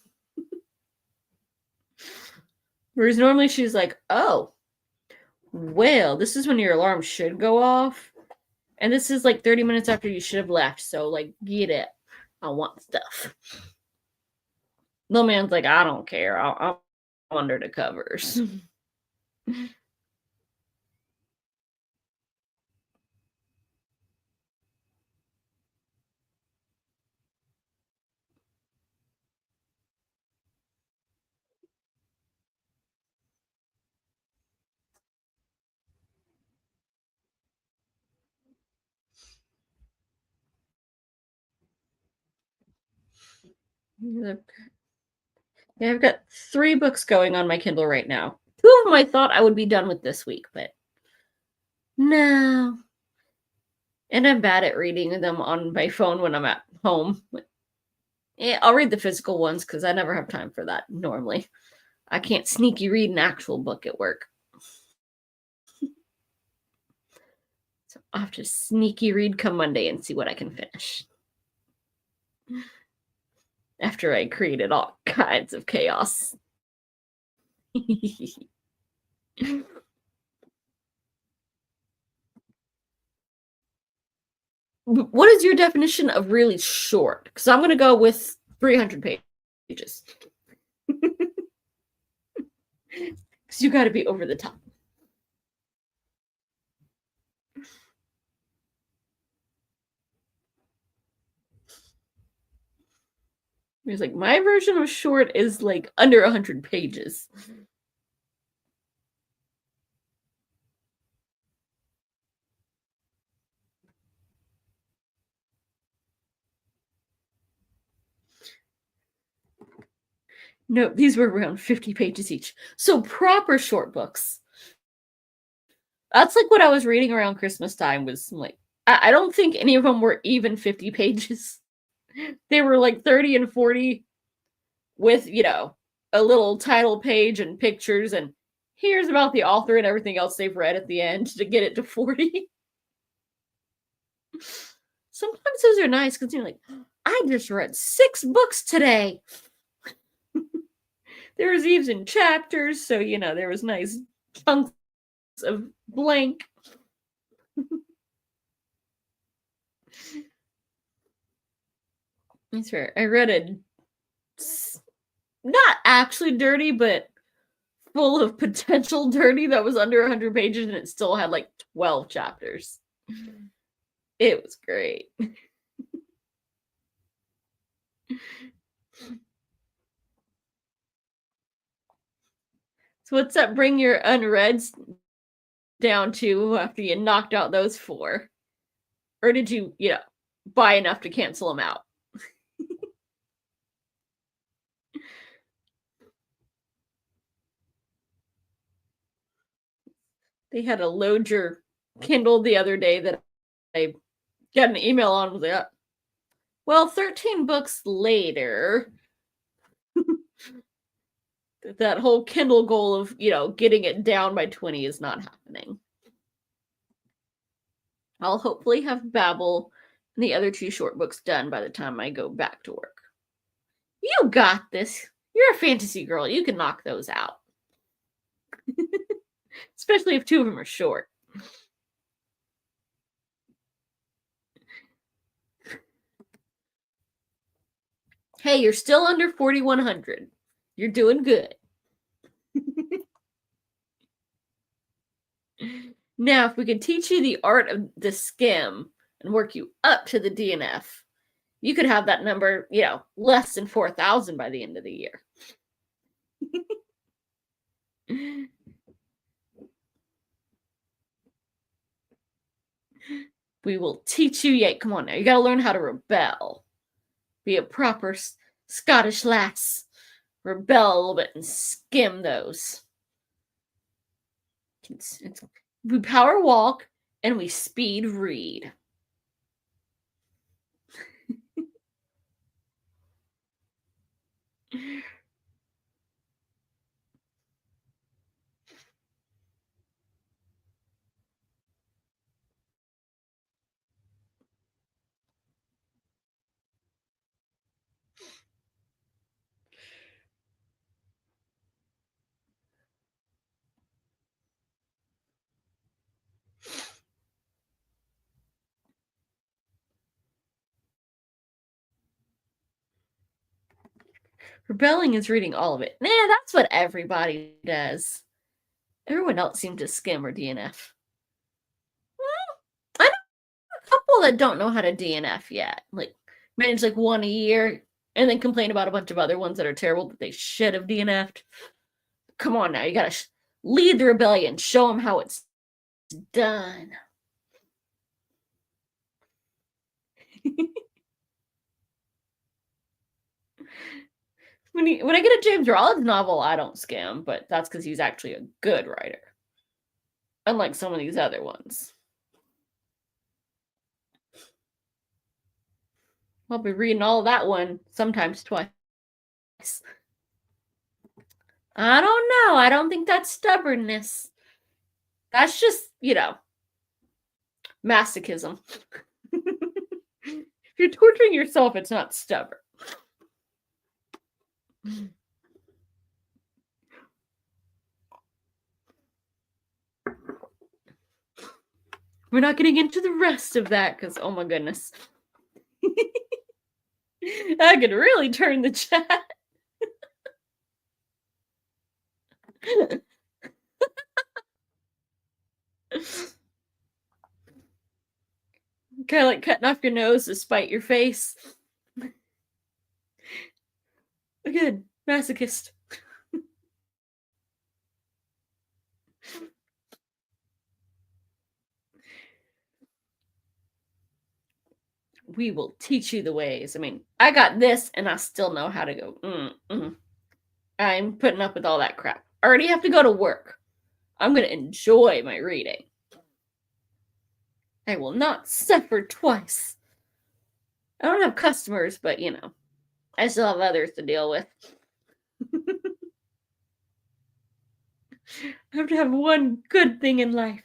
[SPEAKER 1] Whereas normally she's like, oh, well, this is when your alarm should go off. And this is like 30 minutes after you should have left. So, like, get it. I want stuff. Little man's like, I don't care. I'm under the covers. Yeah, I've got 3 books going on my Kindle right now. 2 of them I thought I would be done with this week, but no. And I'm bad at reading them on my phone when I'm at home. Yeah, I'll read the physical ones because I never have time for that normally. I can't sneaky read an actual book at work. So I'll have to sneaky read come Monday and see what I can finish. After I created all kinds of chaos. What is your definition of really short? Because I'm going to go with 300 pages. Because you got to be over the top. It's like my version of short is like under 100 pages. No, these were around 50 pages each. So proper short books. That's like what I was reading around Christmas time was like, I don't think any of them were even 50 pages. They were like 30 and 40 with, a little title page and pictures and here's about the author and everything else they've read at the end to get it to 40. Sometimes those are nice because you're like, I just read 6 books today. There was even chapters, so there was nice chunks of blank. That's fair. I read a not actually dirty, but full of potential dirty that was under 100 pages, and it still had like 12 chapters. It was great. So what's that bring your unreads down to after you knocked out those 4? Or did you, buy enough to cancel them out? They had a load your Kindle the other day that I got an email on with that. Well, 13 books later, that whole Kindle goal of, getting it down by 20 is not happening. I'll hopefully have Babel and the other 2 short books done by the time I go back to work. You got this. You're a fantasy girl. You can knock those out. Especially if 2 of them are short. Hey, you're still under 4,100. You're doing good. Now, if we can teach you the art of the skim and work you up to the DNF, you could have that number, less than 4,000 by the end of the year. We will teach you. Yeah, come on now. You got to learn how to rebel. Be a proper Scottish lass. Rebel a little bit and skim those. We power walk and we speed read. Rebelling is reading all of it. Nah, that's what everybody does. Everyone else seems to skim or DNF. I know a couple that don't know how to DNF yet. Like, manage like 1 a year and then complain about a bunch of other ones that are terrible that they should have DNF'd. Come on now, you gotta lead the rebellion. Show them how it's done. When I get a James Rollins novel, I don't skim, but that's because he's actually a good writer. Unlike some of these other ones. I'll be reading all of that one sometimes twice. I don't know. I don't think that's stubbornness. That's just, masochism. If you're torturing yourself, it's not stubborn. We're not getting into the rest of that because, oh my goodness. I could really turn the chat. Kind of like cutting off your nose to spite your face. Again, masochist. We will teach you the ways. I mean, I got this and I still know how to go. I'm putting up with all that crap. I already have to go to work. I'm going to enjoy my reading. I will not suffer twice. I don't have customers, but I still have others to deal with. I have to have one good thing in life.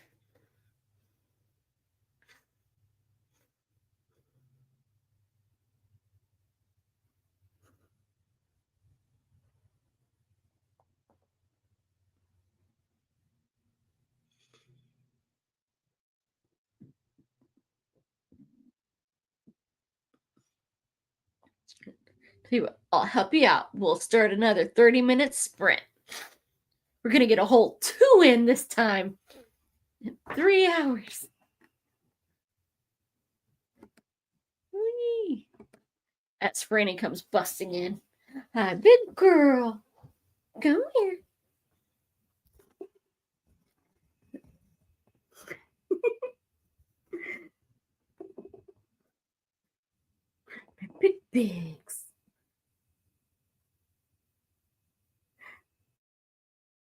[SPEAKER 1] Tell you what, I'll help you out. We'll start another 30-minute sprint. We're going to get a whole 2 in this time. In 3 hours. Whee! As Franny comes busting in. Hi, big girl. Come here. Big bigs.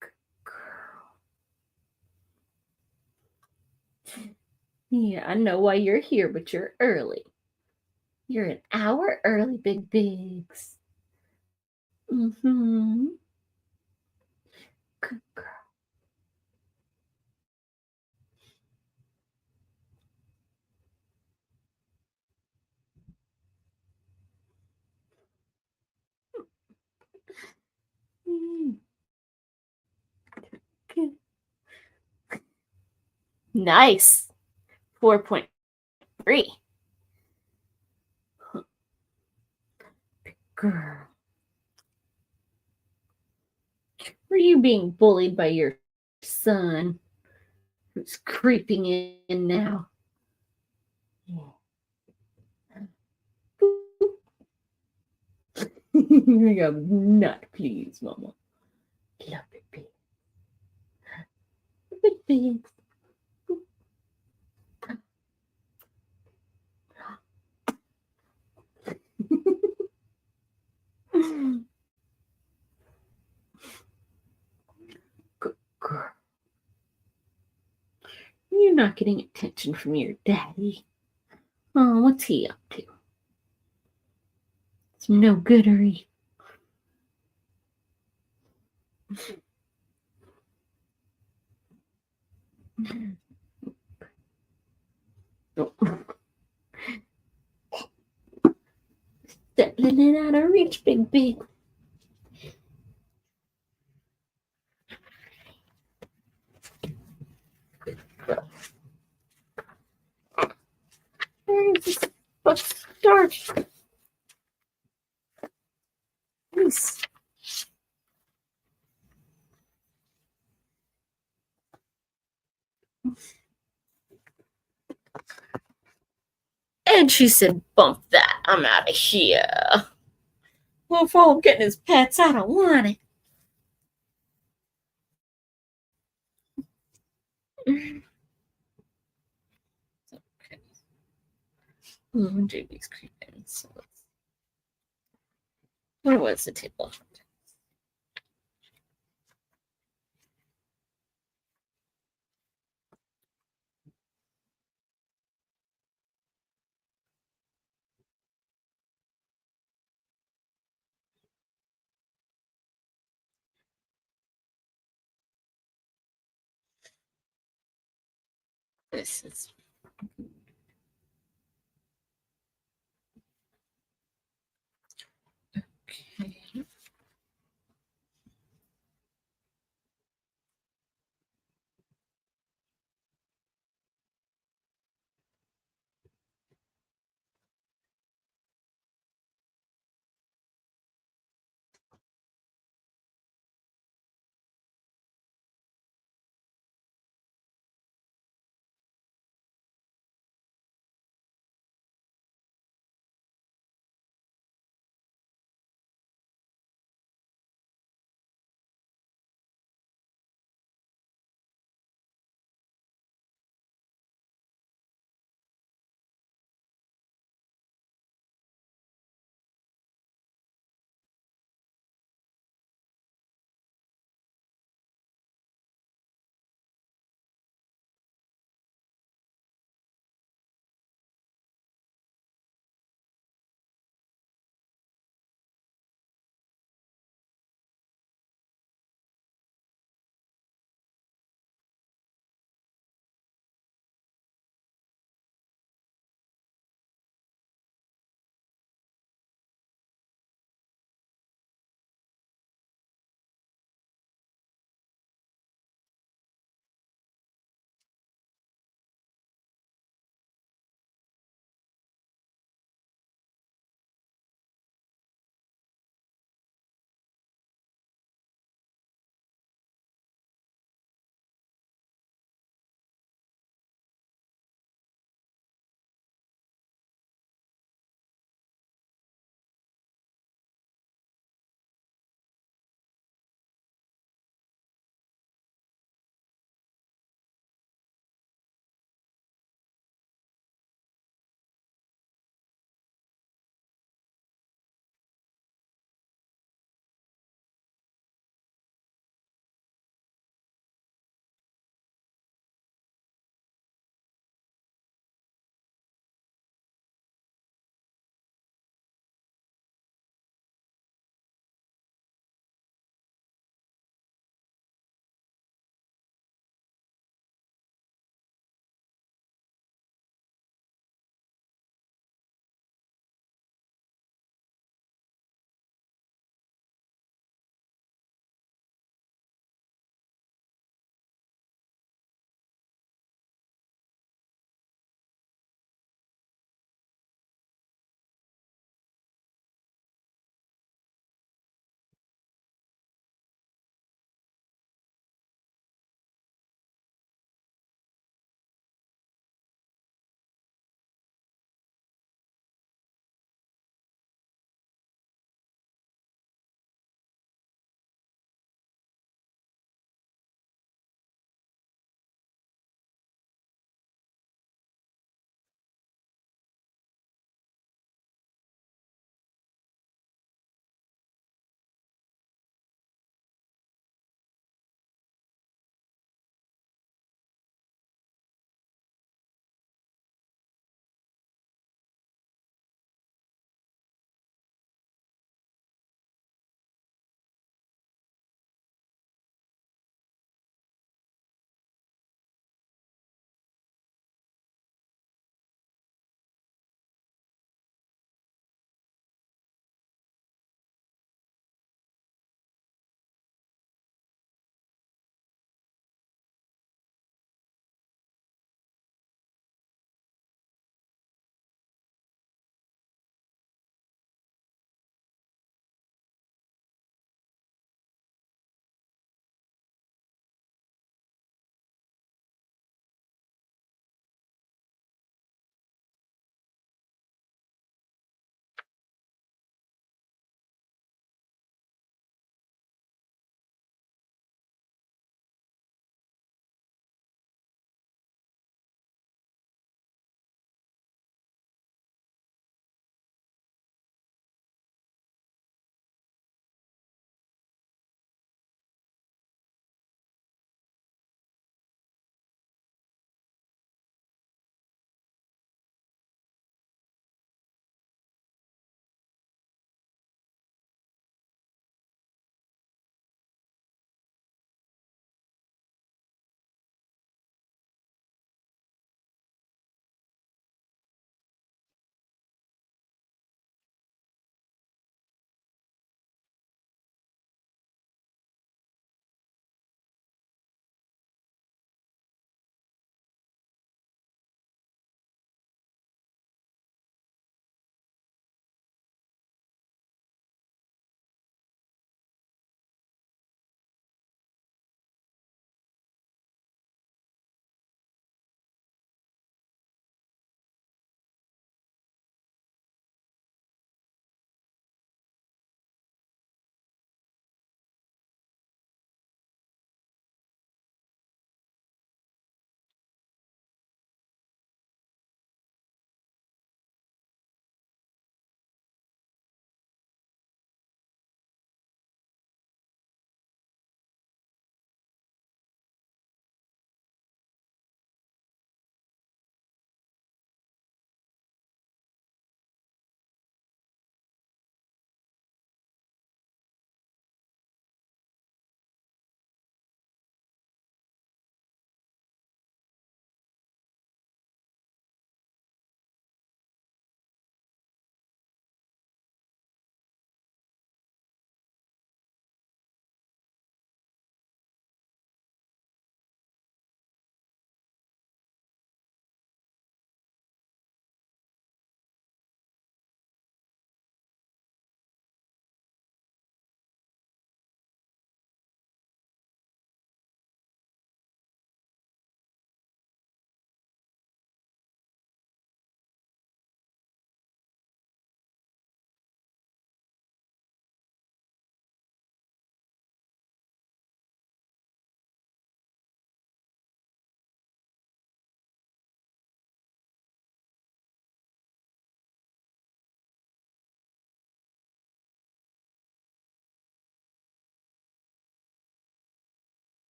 [SPEAKER 1] Good girl. Yeah, I know why you're here, but you're early. You're an hour early, big bigs. Mm-hmm. Good girl. Good. Nice. 4.3. Girl. Were you being bullied by your son who's creeping in now? I'm not pleased, Mama. Love it, baby. Love it, baby. Good girl. You're not getting attention from your daddy. Oh, what's he up to? It's no goodery. Oh. Settling it out of reach, big big. Where's this start? Nice. And she said, bump that. I'm out of here. Well, if I'm getting his pets, I don't want it. Okay. JB's creeping. So Where was the table? This is okay.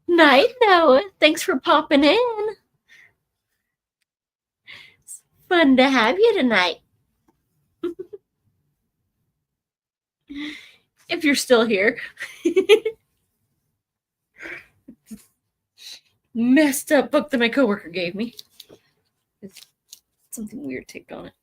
[SPEAKER 1] Night, Noah. Thanks for popping in. It's fun to have you tonight. If you're still here. Messed up book that my coworker gave me. It's something weird ticked on it.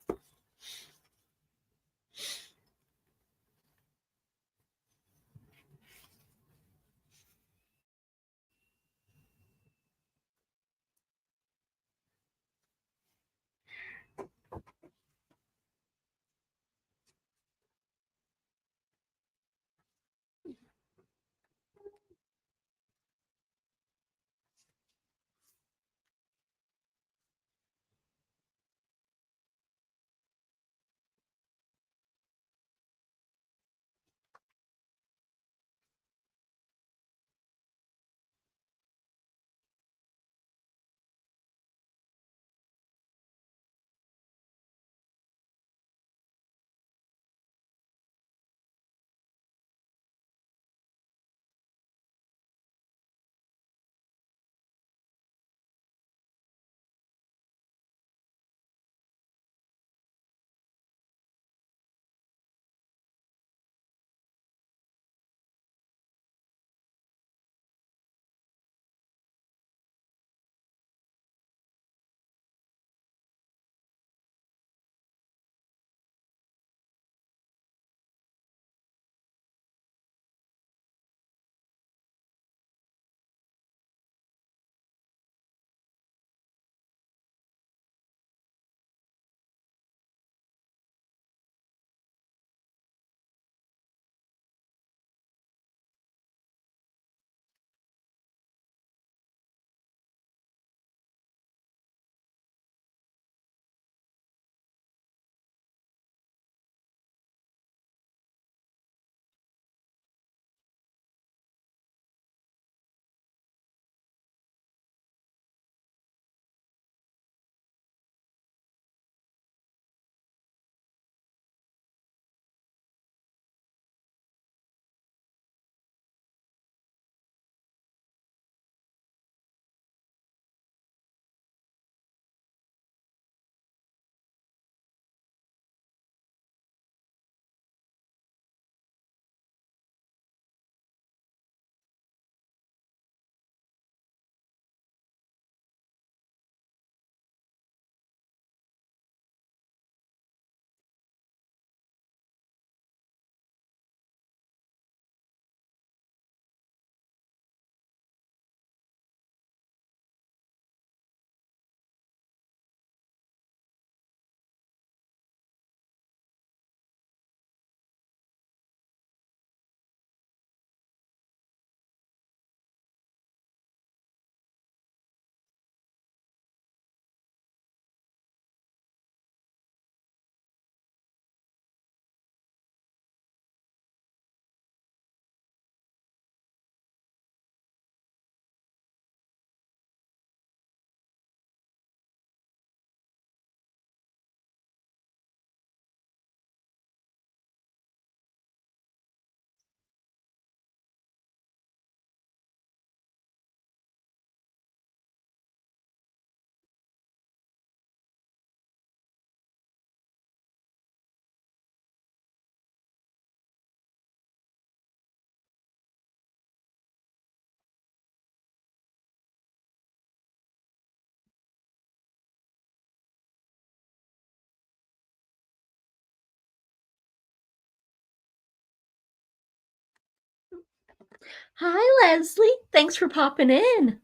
[SPEAKER 1] Hi, Leslie. Thanks for popping in.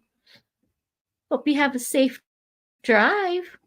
[SPEAKER 1] Hope you have a safe drive.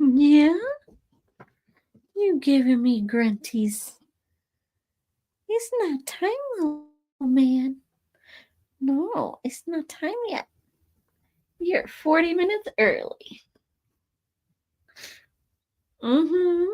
[SPEAKER 1] Yeah? You giving me grunties. It's not time, little man. No, it's not time yet. You're 40 minutes early. Mm-hmm.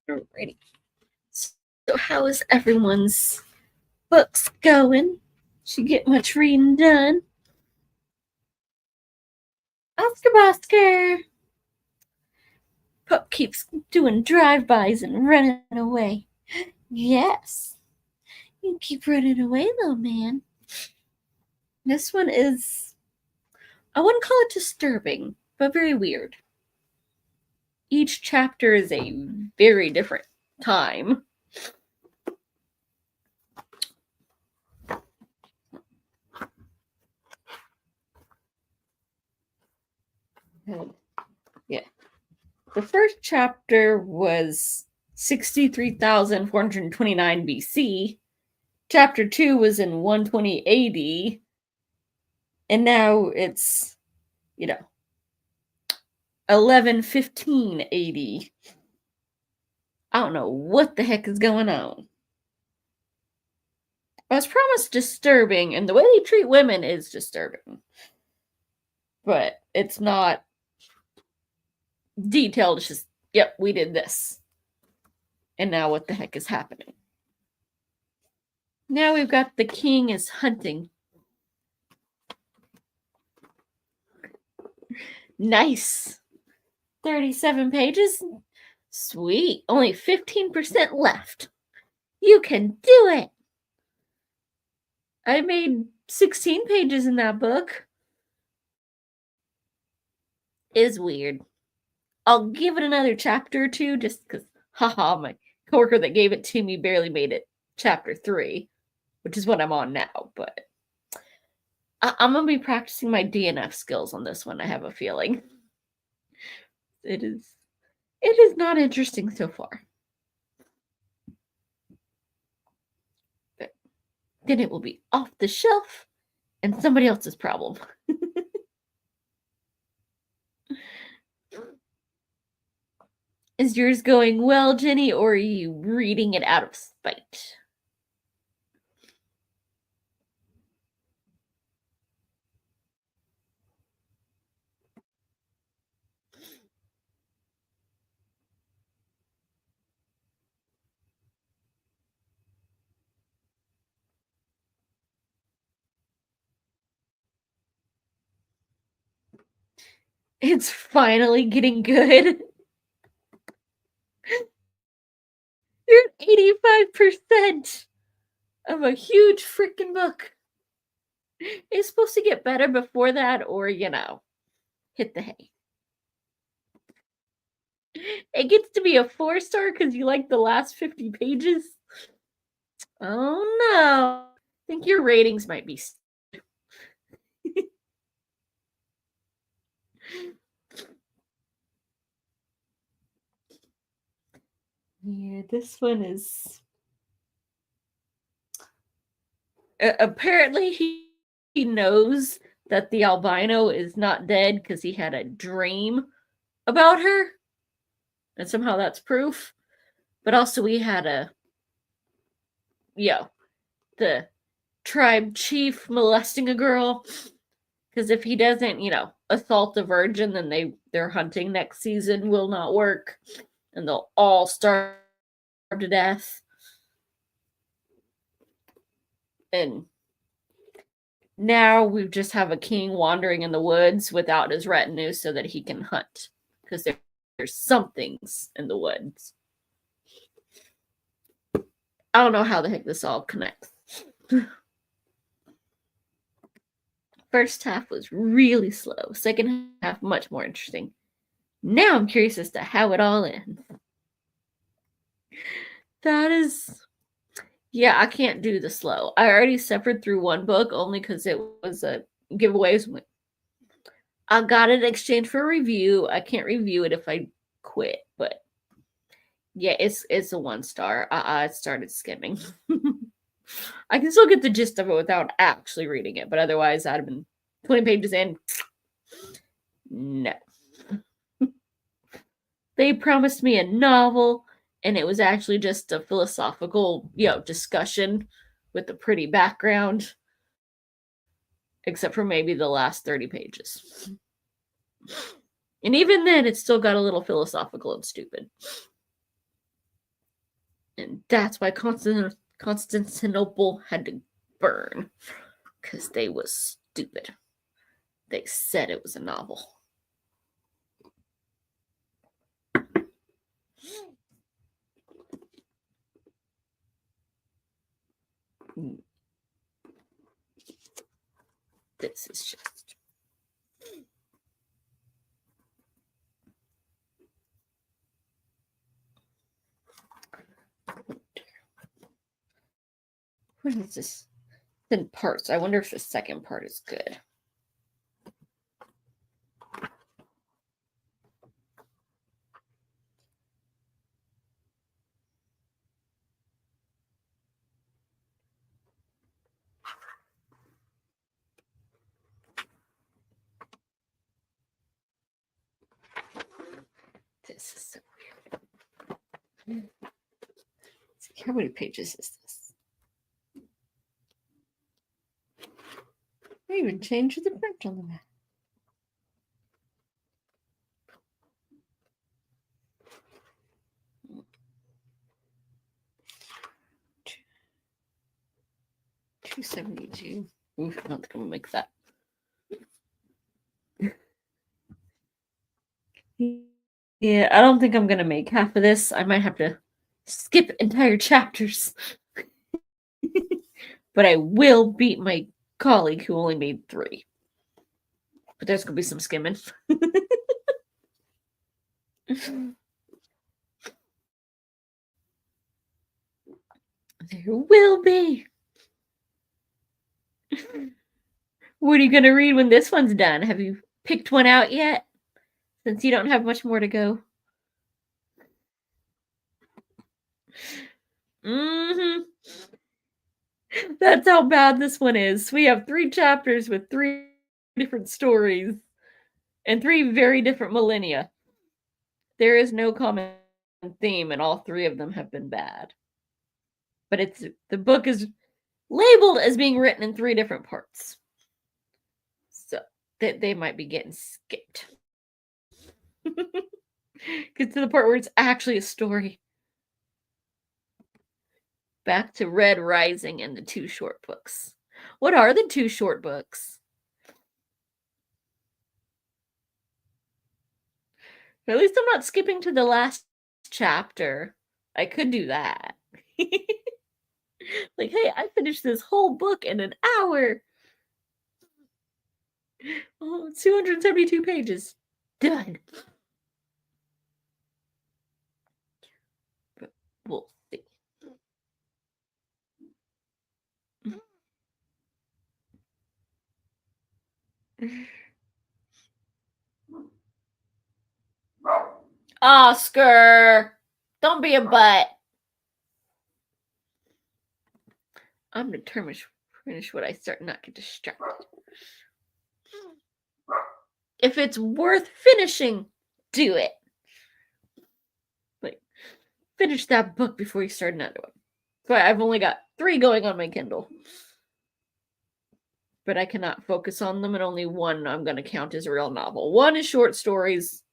[SPEAKER 1] Alrighty. So how is everyone's books going? Did you get much reading done? Oscar! Pup keeps doing drive-bys and running away. Yes. You keep running away, little man. This one is, I wouldn't call it disturbing, but very weird. Each chapter is a very different time. Yeah. The first chapter was 63,429 BC. Chapter 2 was in 120 AD. And now it's, 1115 AD. I don't know what the heck is going on. I was promised disturbing, and the way they treat women is disturbing. But it's not detailed. It's just, yep, we did this. And now what the heck is happening? Now we've got the king is hunting. Nice. 37 pages. Sweet. Only 15% left. You can do it. I made 16 pages in that book. Is weird. I'll give it another chapter or two just because, haha, my coworker that gave it to me barely made it chapter 3, which is what I'm on now, but I'm going to be practicing my DNF skills on this one, I have a feeling. It is not interesting so far. But then it will be off the shelf and somebody else's problem. Is yours going well, Jenny, or are you reading it out of spite? It's finally getting good. You're at 85% of a huge freaking book. It's supposed to get better before that, or, hit the hay. It gets to be a 4-star because you like the last 50 pages. Oh no. I think your ratings might be. Yeah, this one is. Apparently, he knows that the albino is not dead because he had a dream about her. And somehow that's proof. But also, we had the tribe chief molesting a girl. Because if he doesn't, assault a virgin, then their hunting next season will not work. And they'll all starve to death. And now we just have a king wandering in the woods without his retinue so that he can hunt. Because there's somethings in the woods. I don't know how the heck this all connects. First half was really slow. Second half, much more interesting. Now I'm curious as to how it all ends. That is... Yeah, I can't do the slow. I already suffered through one book only because it was a giveaway. I got it exchanged for a review. I can't review it if I quit, but yeah, it's a 1-star. I started skimming. I can still get the gist of it without actually reading it, but otherwise I'd have been 20 pages in. No. They promised me a novel, and it was actually just a philosophical, discussion with a pretty background, except for maybe the last 30 pages. And even then, it still got a little philosophical and stupid. And that's why Constantinople had to burn. Because they was stupid. They said it was a novel. This is just... What is this? In parts. I wonder if the second part is good. This is so weird. See, how many pages is this? I even changed the print on the map. $272. Oof, I don't think I'm gonna make that. Yeah, I don't think I'm gonna make half of this. I might have to skip entire chapters. But I will beat my colleague who only made 3. But there's gonna be some skimming. There will be. What are you gonna read when this one's done? Have you picked one out yet? Since you don't have much more to go. That's how bad this one is. We have 3 chapters with 3 different stories and 3 very different millennia. There is no common theme, and all 3 of them have been bad. But the book is labeled as being written in 3 different parts. So they might be getting skipped. Get to the part where it's actually a story. Back to Red Rising and the 2 short books. What are the 2 short books? At least I'm not skipping to the last chapter. I could do that. Like, hey, I finished this whole book in an hour. Oh, 272 pages. Done. But we'll see. Oscar, don't be a butt. I'm determined to finish what I start, not get distracted. If it's worth finishing, do it. Like, finish that book before you start another one. So I've only got 3 going on my Kindle. But I cannot focus on them, and only 1 I'm going to count as a real novel. 1 is short stories.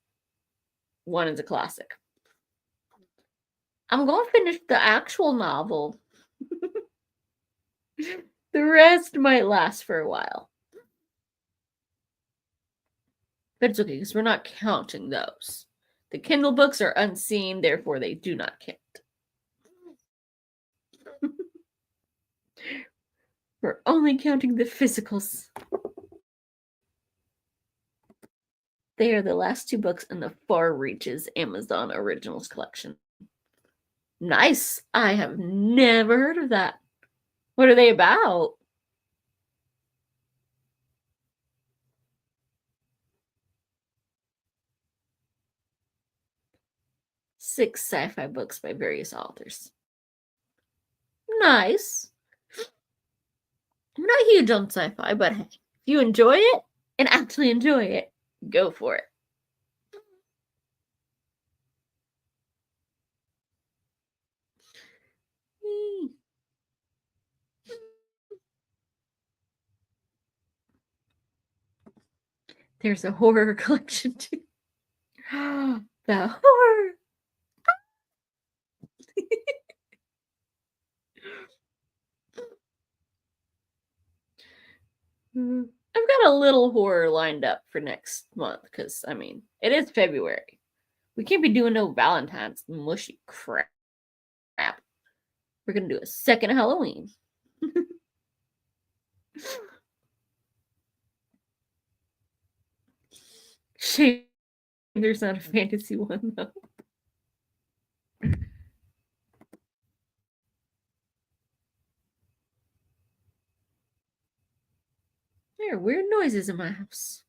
[SPEAKER 1] 1 is a classic. I'm going to finish the actual novel. The rest might last for a while. But it's okay, because we're not counting those. The Kindle books are unseen, therefore they do not count. We're only counting the physicals. They are the last 2 books in the Far Reaches Amazon Originals collection. Nice! I have never heard of that. What are they about? Six sci-fi books by various authors. Nice. I'm not huge on sci-fi, but hey, if you enjoy it and actually enjoy it, go for it. There's a horror collection too. The horror. I've got a little horror lined up for next month because, I mean, it is February. We can't be doing no Valentine's mushy crap. We're going to do a second Halloween. Shame there's not a fantasy one, though. There are weird noises in my house.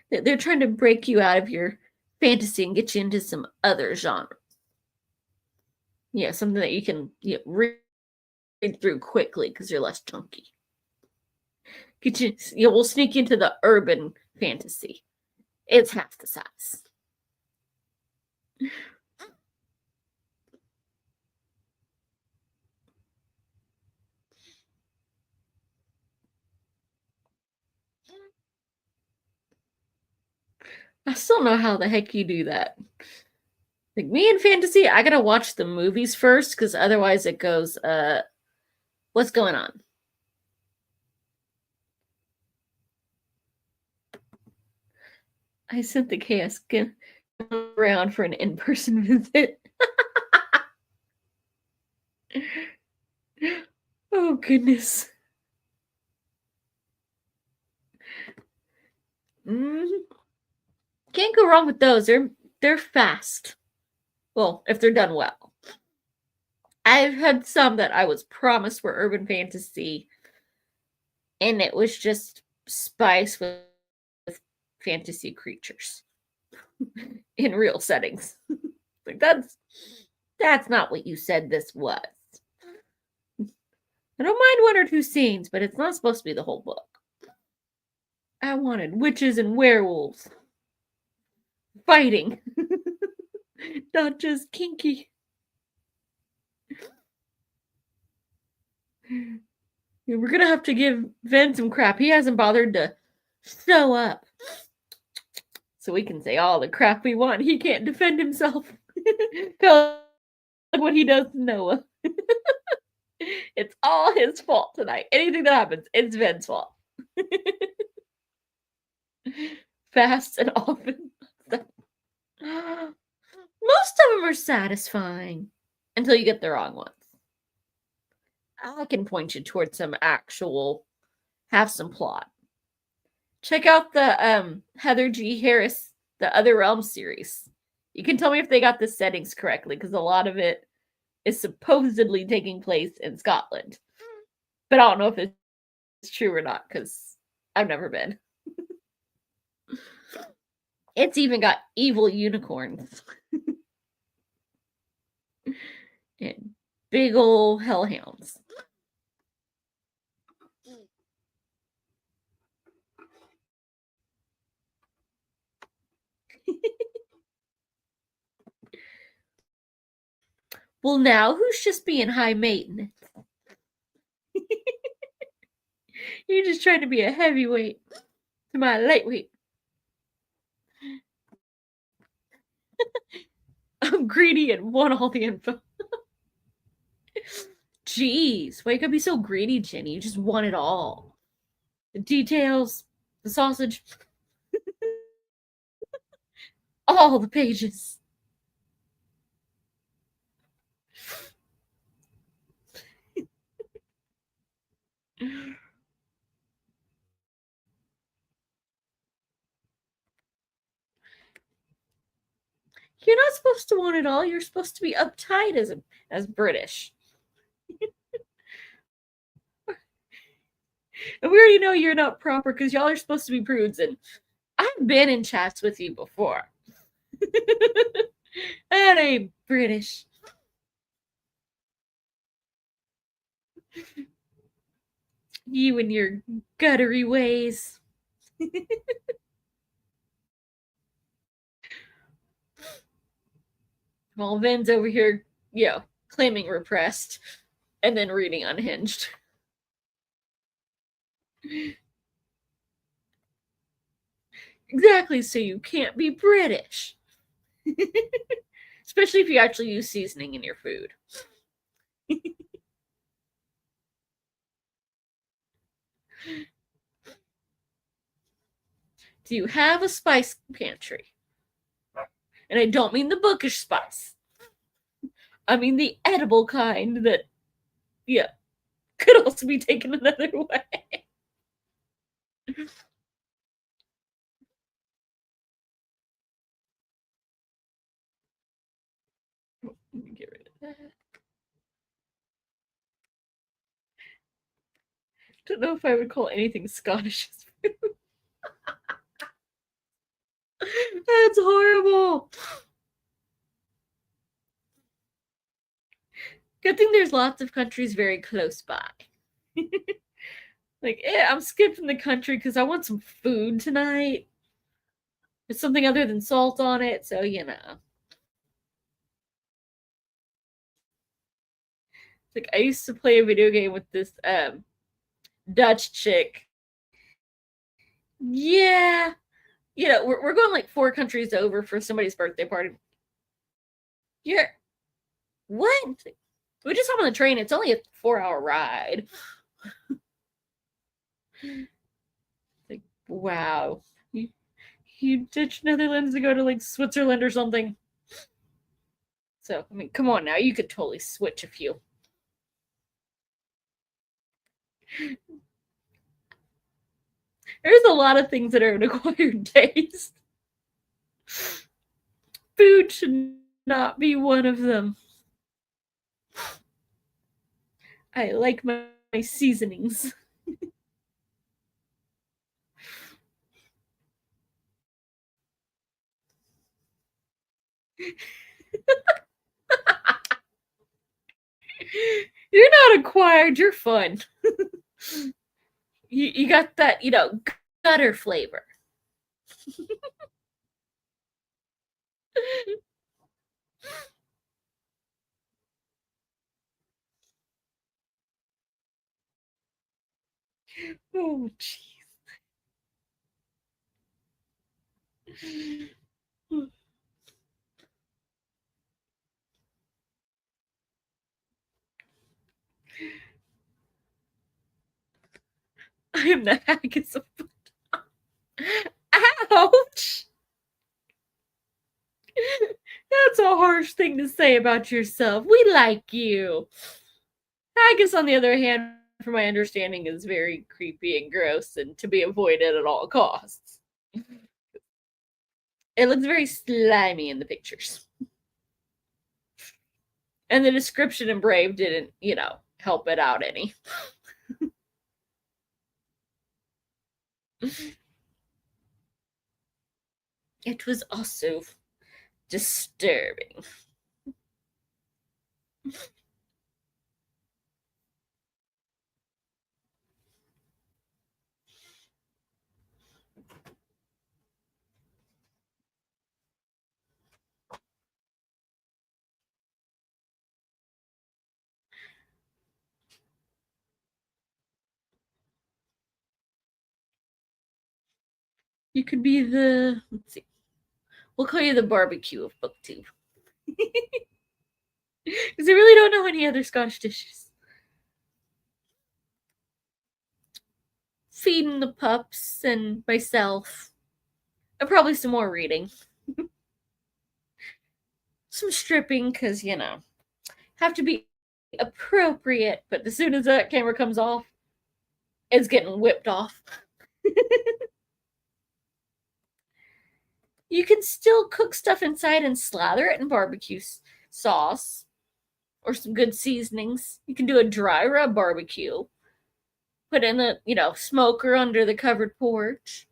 [SPEAKER 1] They're trying to break you out of your fantasy and get you into some other genre. Yeah, something that you can read through quickly because you're less chunky. We'll sneak into the urban fantasy. It's half the size. I still know how the heck you do that. Like me in fantasy, I gotta watch the movies first because otherwise it goes, what's going on? I sent the chaos around for an in-person visit. Oh goodness. Can't go wrong with those. They're fast. Well, if they're done well. I've had some that I was promised were urban fantasy, and it was just spice with fantasy creatures in real settings. Like that's not what you said this was. I don't mind one or two scenes, but it's not supposed to be the whole book. I wanted witches and werewolves fighting, not just kinky. We're gonna have to give Ven some crap. He hasn't bothered to show up. So we can say all the crap we want. He can't defend himself. Like what he does to Noah. It's all his fault tonight. Anything that happens, it's Ven's fault. Fast and often. Most of them are satisfying until you get the wrong ones. I can point you towards some actual, have some plot. Check out the Heather G. Harris, the Other Realm series. You can tell me if they got the settings correctly, because a lot of it is supposedly taking place in Scotland. But I don't know if it's true or not, because I've never been. It's even got evil unicorns. And big ol' hellhounds. Well, now who's just being high maintenance? You're just trying to be a heavyweight to my lightweight. I'm greedy and want all the info. Jeez, why you gotta be so greedy, Jenny? You just want it all. The details, the sausage, all the pages. You're not supposed to want it all. You're supposed to be uptight as British. And we already know you're not proper because y'all are supposed to be prudes. And I've been in chats with you before. That ain't British. You and your guttery ways. While Vin's over here, claiming repressed and then reading unhinged. Exactly, so you can't be British. Especially if you actually use seasoning in your food. Do you have a spice pantry? And I don't mean the bookish spice. I mean the edible kind that, yeah, could also be taken another way. Let me get rid of that. Don't know if I would call anything Scottish. That's horrible. Good thing there's lots of countries very close by. Like, I'm skipping the country because I want some food tonight. There's something other than salt on it, so you know. Like I used to play a video game with this Dutch chick. Yeah. You know, we're going like 4 countries over for somebody's birthday party. You're what? We just hop on the train. It's only a 4-hour ride. Like, wow. You ditch Netherlands to go to like Switzerland or something. So, I mean, come on now. You could totally switch a few. There's a lot of things that are an acquired taste. Food should not be one of them. I like my seasonings. You're not acquired, you're fun. You got that, gutter flavor. Oh, jeez. I am the haggis of Ouch! That's a harsh thing to say about yourself. We like you. Haggis, on the other hand, from my understanding, is very creepy and gross and to be avoided at all costs. It looks very slimy in the pictures. And the description in Brave didn't, help it out any. It was also disturbing. You could be let's see, we'll call you the barbecue of booktube. Because I really don't know any other Scottish dishes. Feeding the pups and myself. And probably some more reading. Some stripping, because, have to be appropriate, but as soon as that camera comes off, it's getting whipped off. You can still cook stuff inside and slather it in barbecue sauce or some good seasonings. You can do a dry rub barbecue. Put in the, smoker under the covered porch.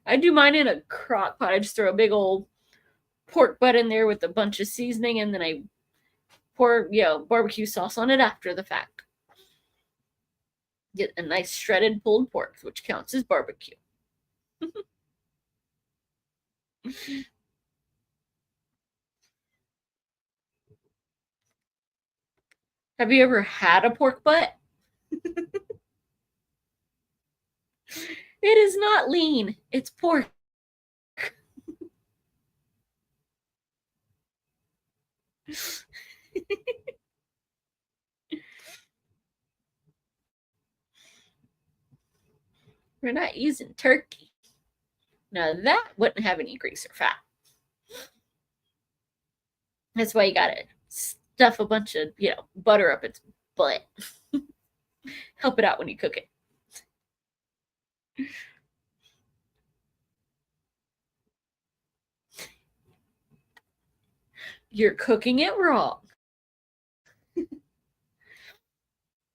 [SPEAKER 1] I do mine in a crock pot. I just throw a big old pork butt in there with a bunch of seasoning, and then I pour, barbecue sauce on it after the fact. Get a nice shredded pulled pork, which counts as barbecue. Have you ever had a pork butt? It is not lean. It's pork. We're not using turkey. Now that wouldn't have any grease or fat. That's why you gotta stuff a bunch of, butter up its butt. Help it out when you cook it. You're cooking it wrong.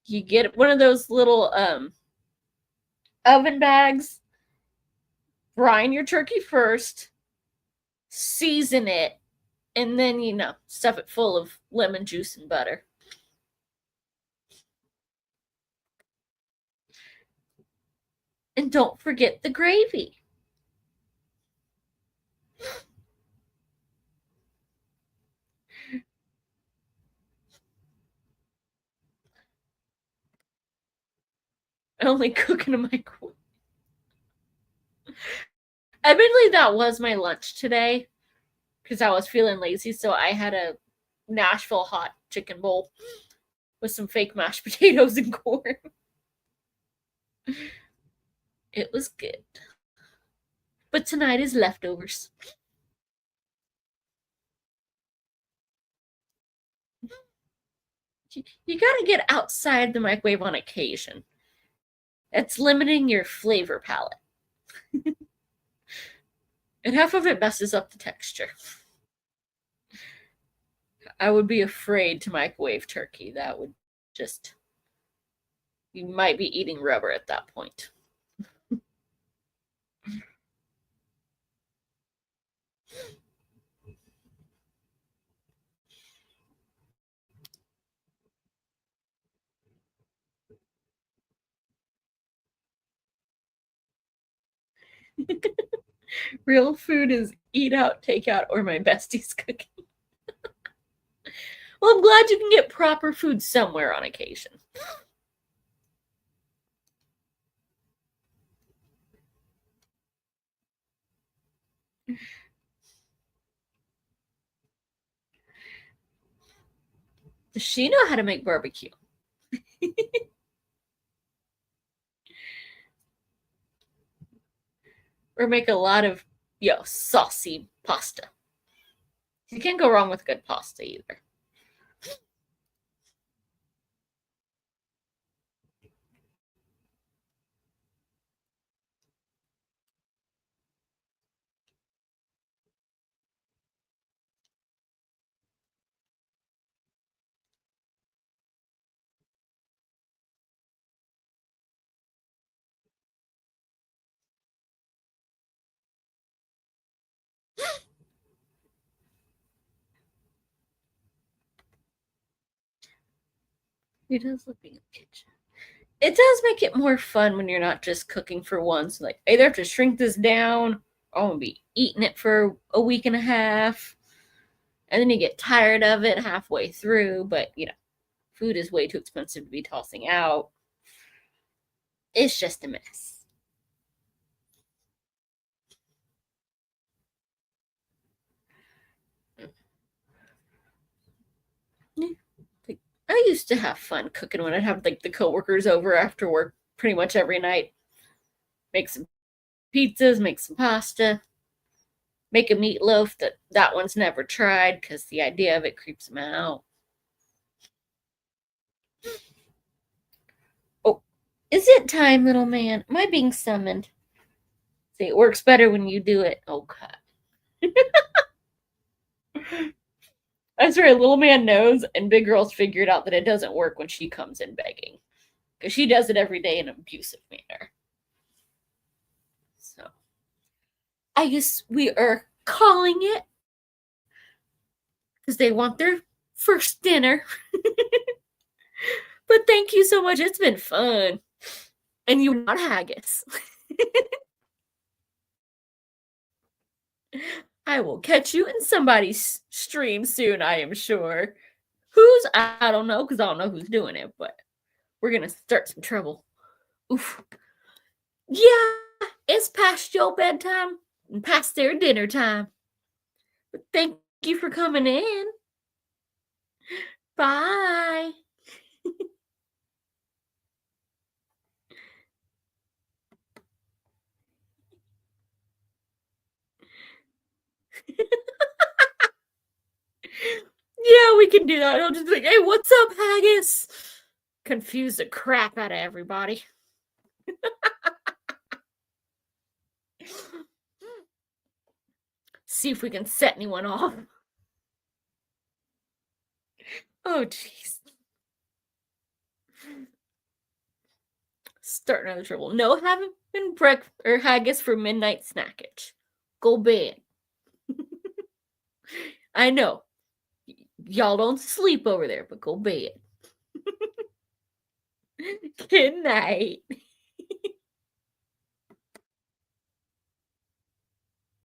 [SPEAKER 1] You get one of those little oven bags, brine your turkey first, season it, and then, stuff it full of lemon juice and butter. And don't forget the gravy. I only cook in a microwave. Admittedly, that was my lunch today because I was feeling lazy, so I had a Nashville hot chicken bowl with some fake mashed potatoes and corn. It was good. But tonight is leftovers. You gotta get outside the microwave on occasion. It's limiting your flavor palette. And half of it messes up the texture. I would be afraid to microwave turkey. That would just. You might be eating rubber at that point. Real food is eat out, take out, or my bestie's cooking. Well, I'm glad you can get proper food somewhere on occasion. Does she know how to make barbecue? Or make a lot of, saucy pasta. You can't go wrong with good pasta either. He does look in the kitchen. It does make it more fun when you're not just cooking for once. Like, either have to shrink this down, or I'm gonna be eating it for a week and a half. And then you get tired of it halfway through, but food is way too expensive to be tossing out. It's just a mess. I used to have fun cooking when I'd have the coworkers over after work pretty much every night. Make some pizzas, make some pasta, make a meatloaf that one's never tried because the idea of it creeps them out. Oh, is it time, little man? Am I being summoned? See, it works better when you do it. Oh, God. That's right. Little man knows, and big girl's figured out that it doesn't work when she comes in begging. Because she does it every day in an abusive manner. So, I guess we are calling it because they want their first dinner. But thank you so much. It's been fun. And you not haggis. I will catch you in somebody's stream soon, I am sure. Who's? I don't know, because I don't know who's doing it, but we're going to start some trouble. Oof. Yeah, it's past your bedtime and past their dinner time. But thank you for coming in. Bye. we can do that. I'll just be like, hey, what's up, haggis? Confuse the crap out of everybody. See if we can set anyone off. Oh, jeez. Start another trouble. No having breakfast or haggis for midnight snackage. Go bed. I know. Y'all don't sleep over there, but go bed. Good night.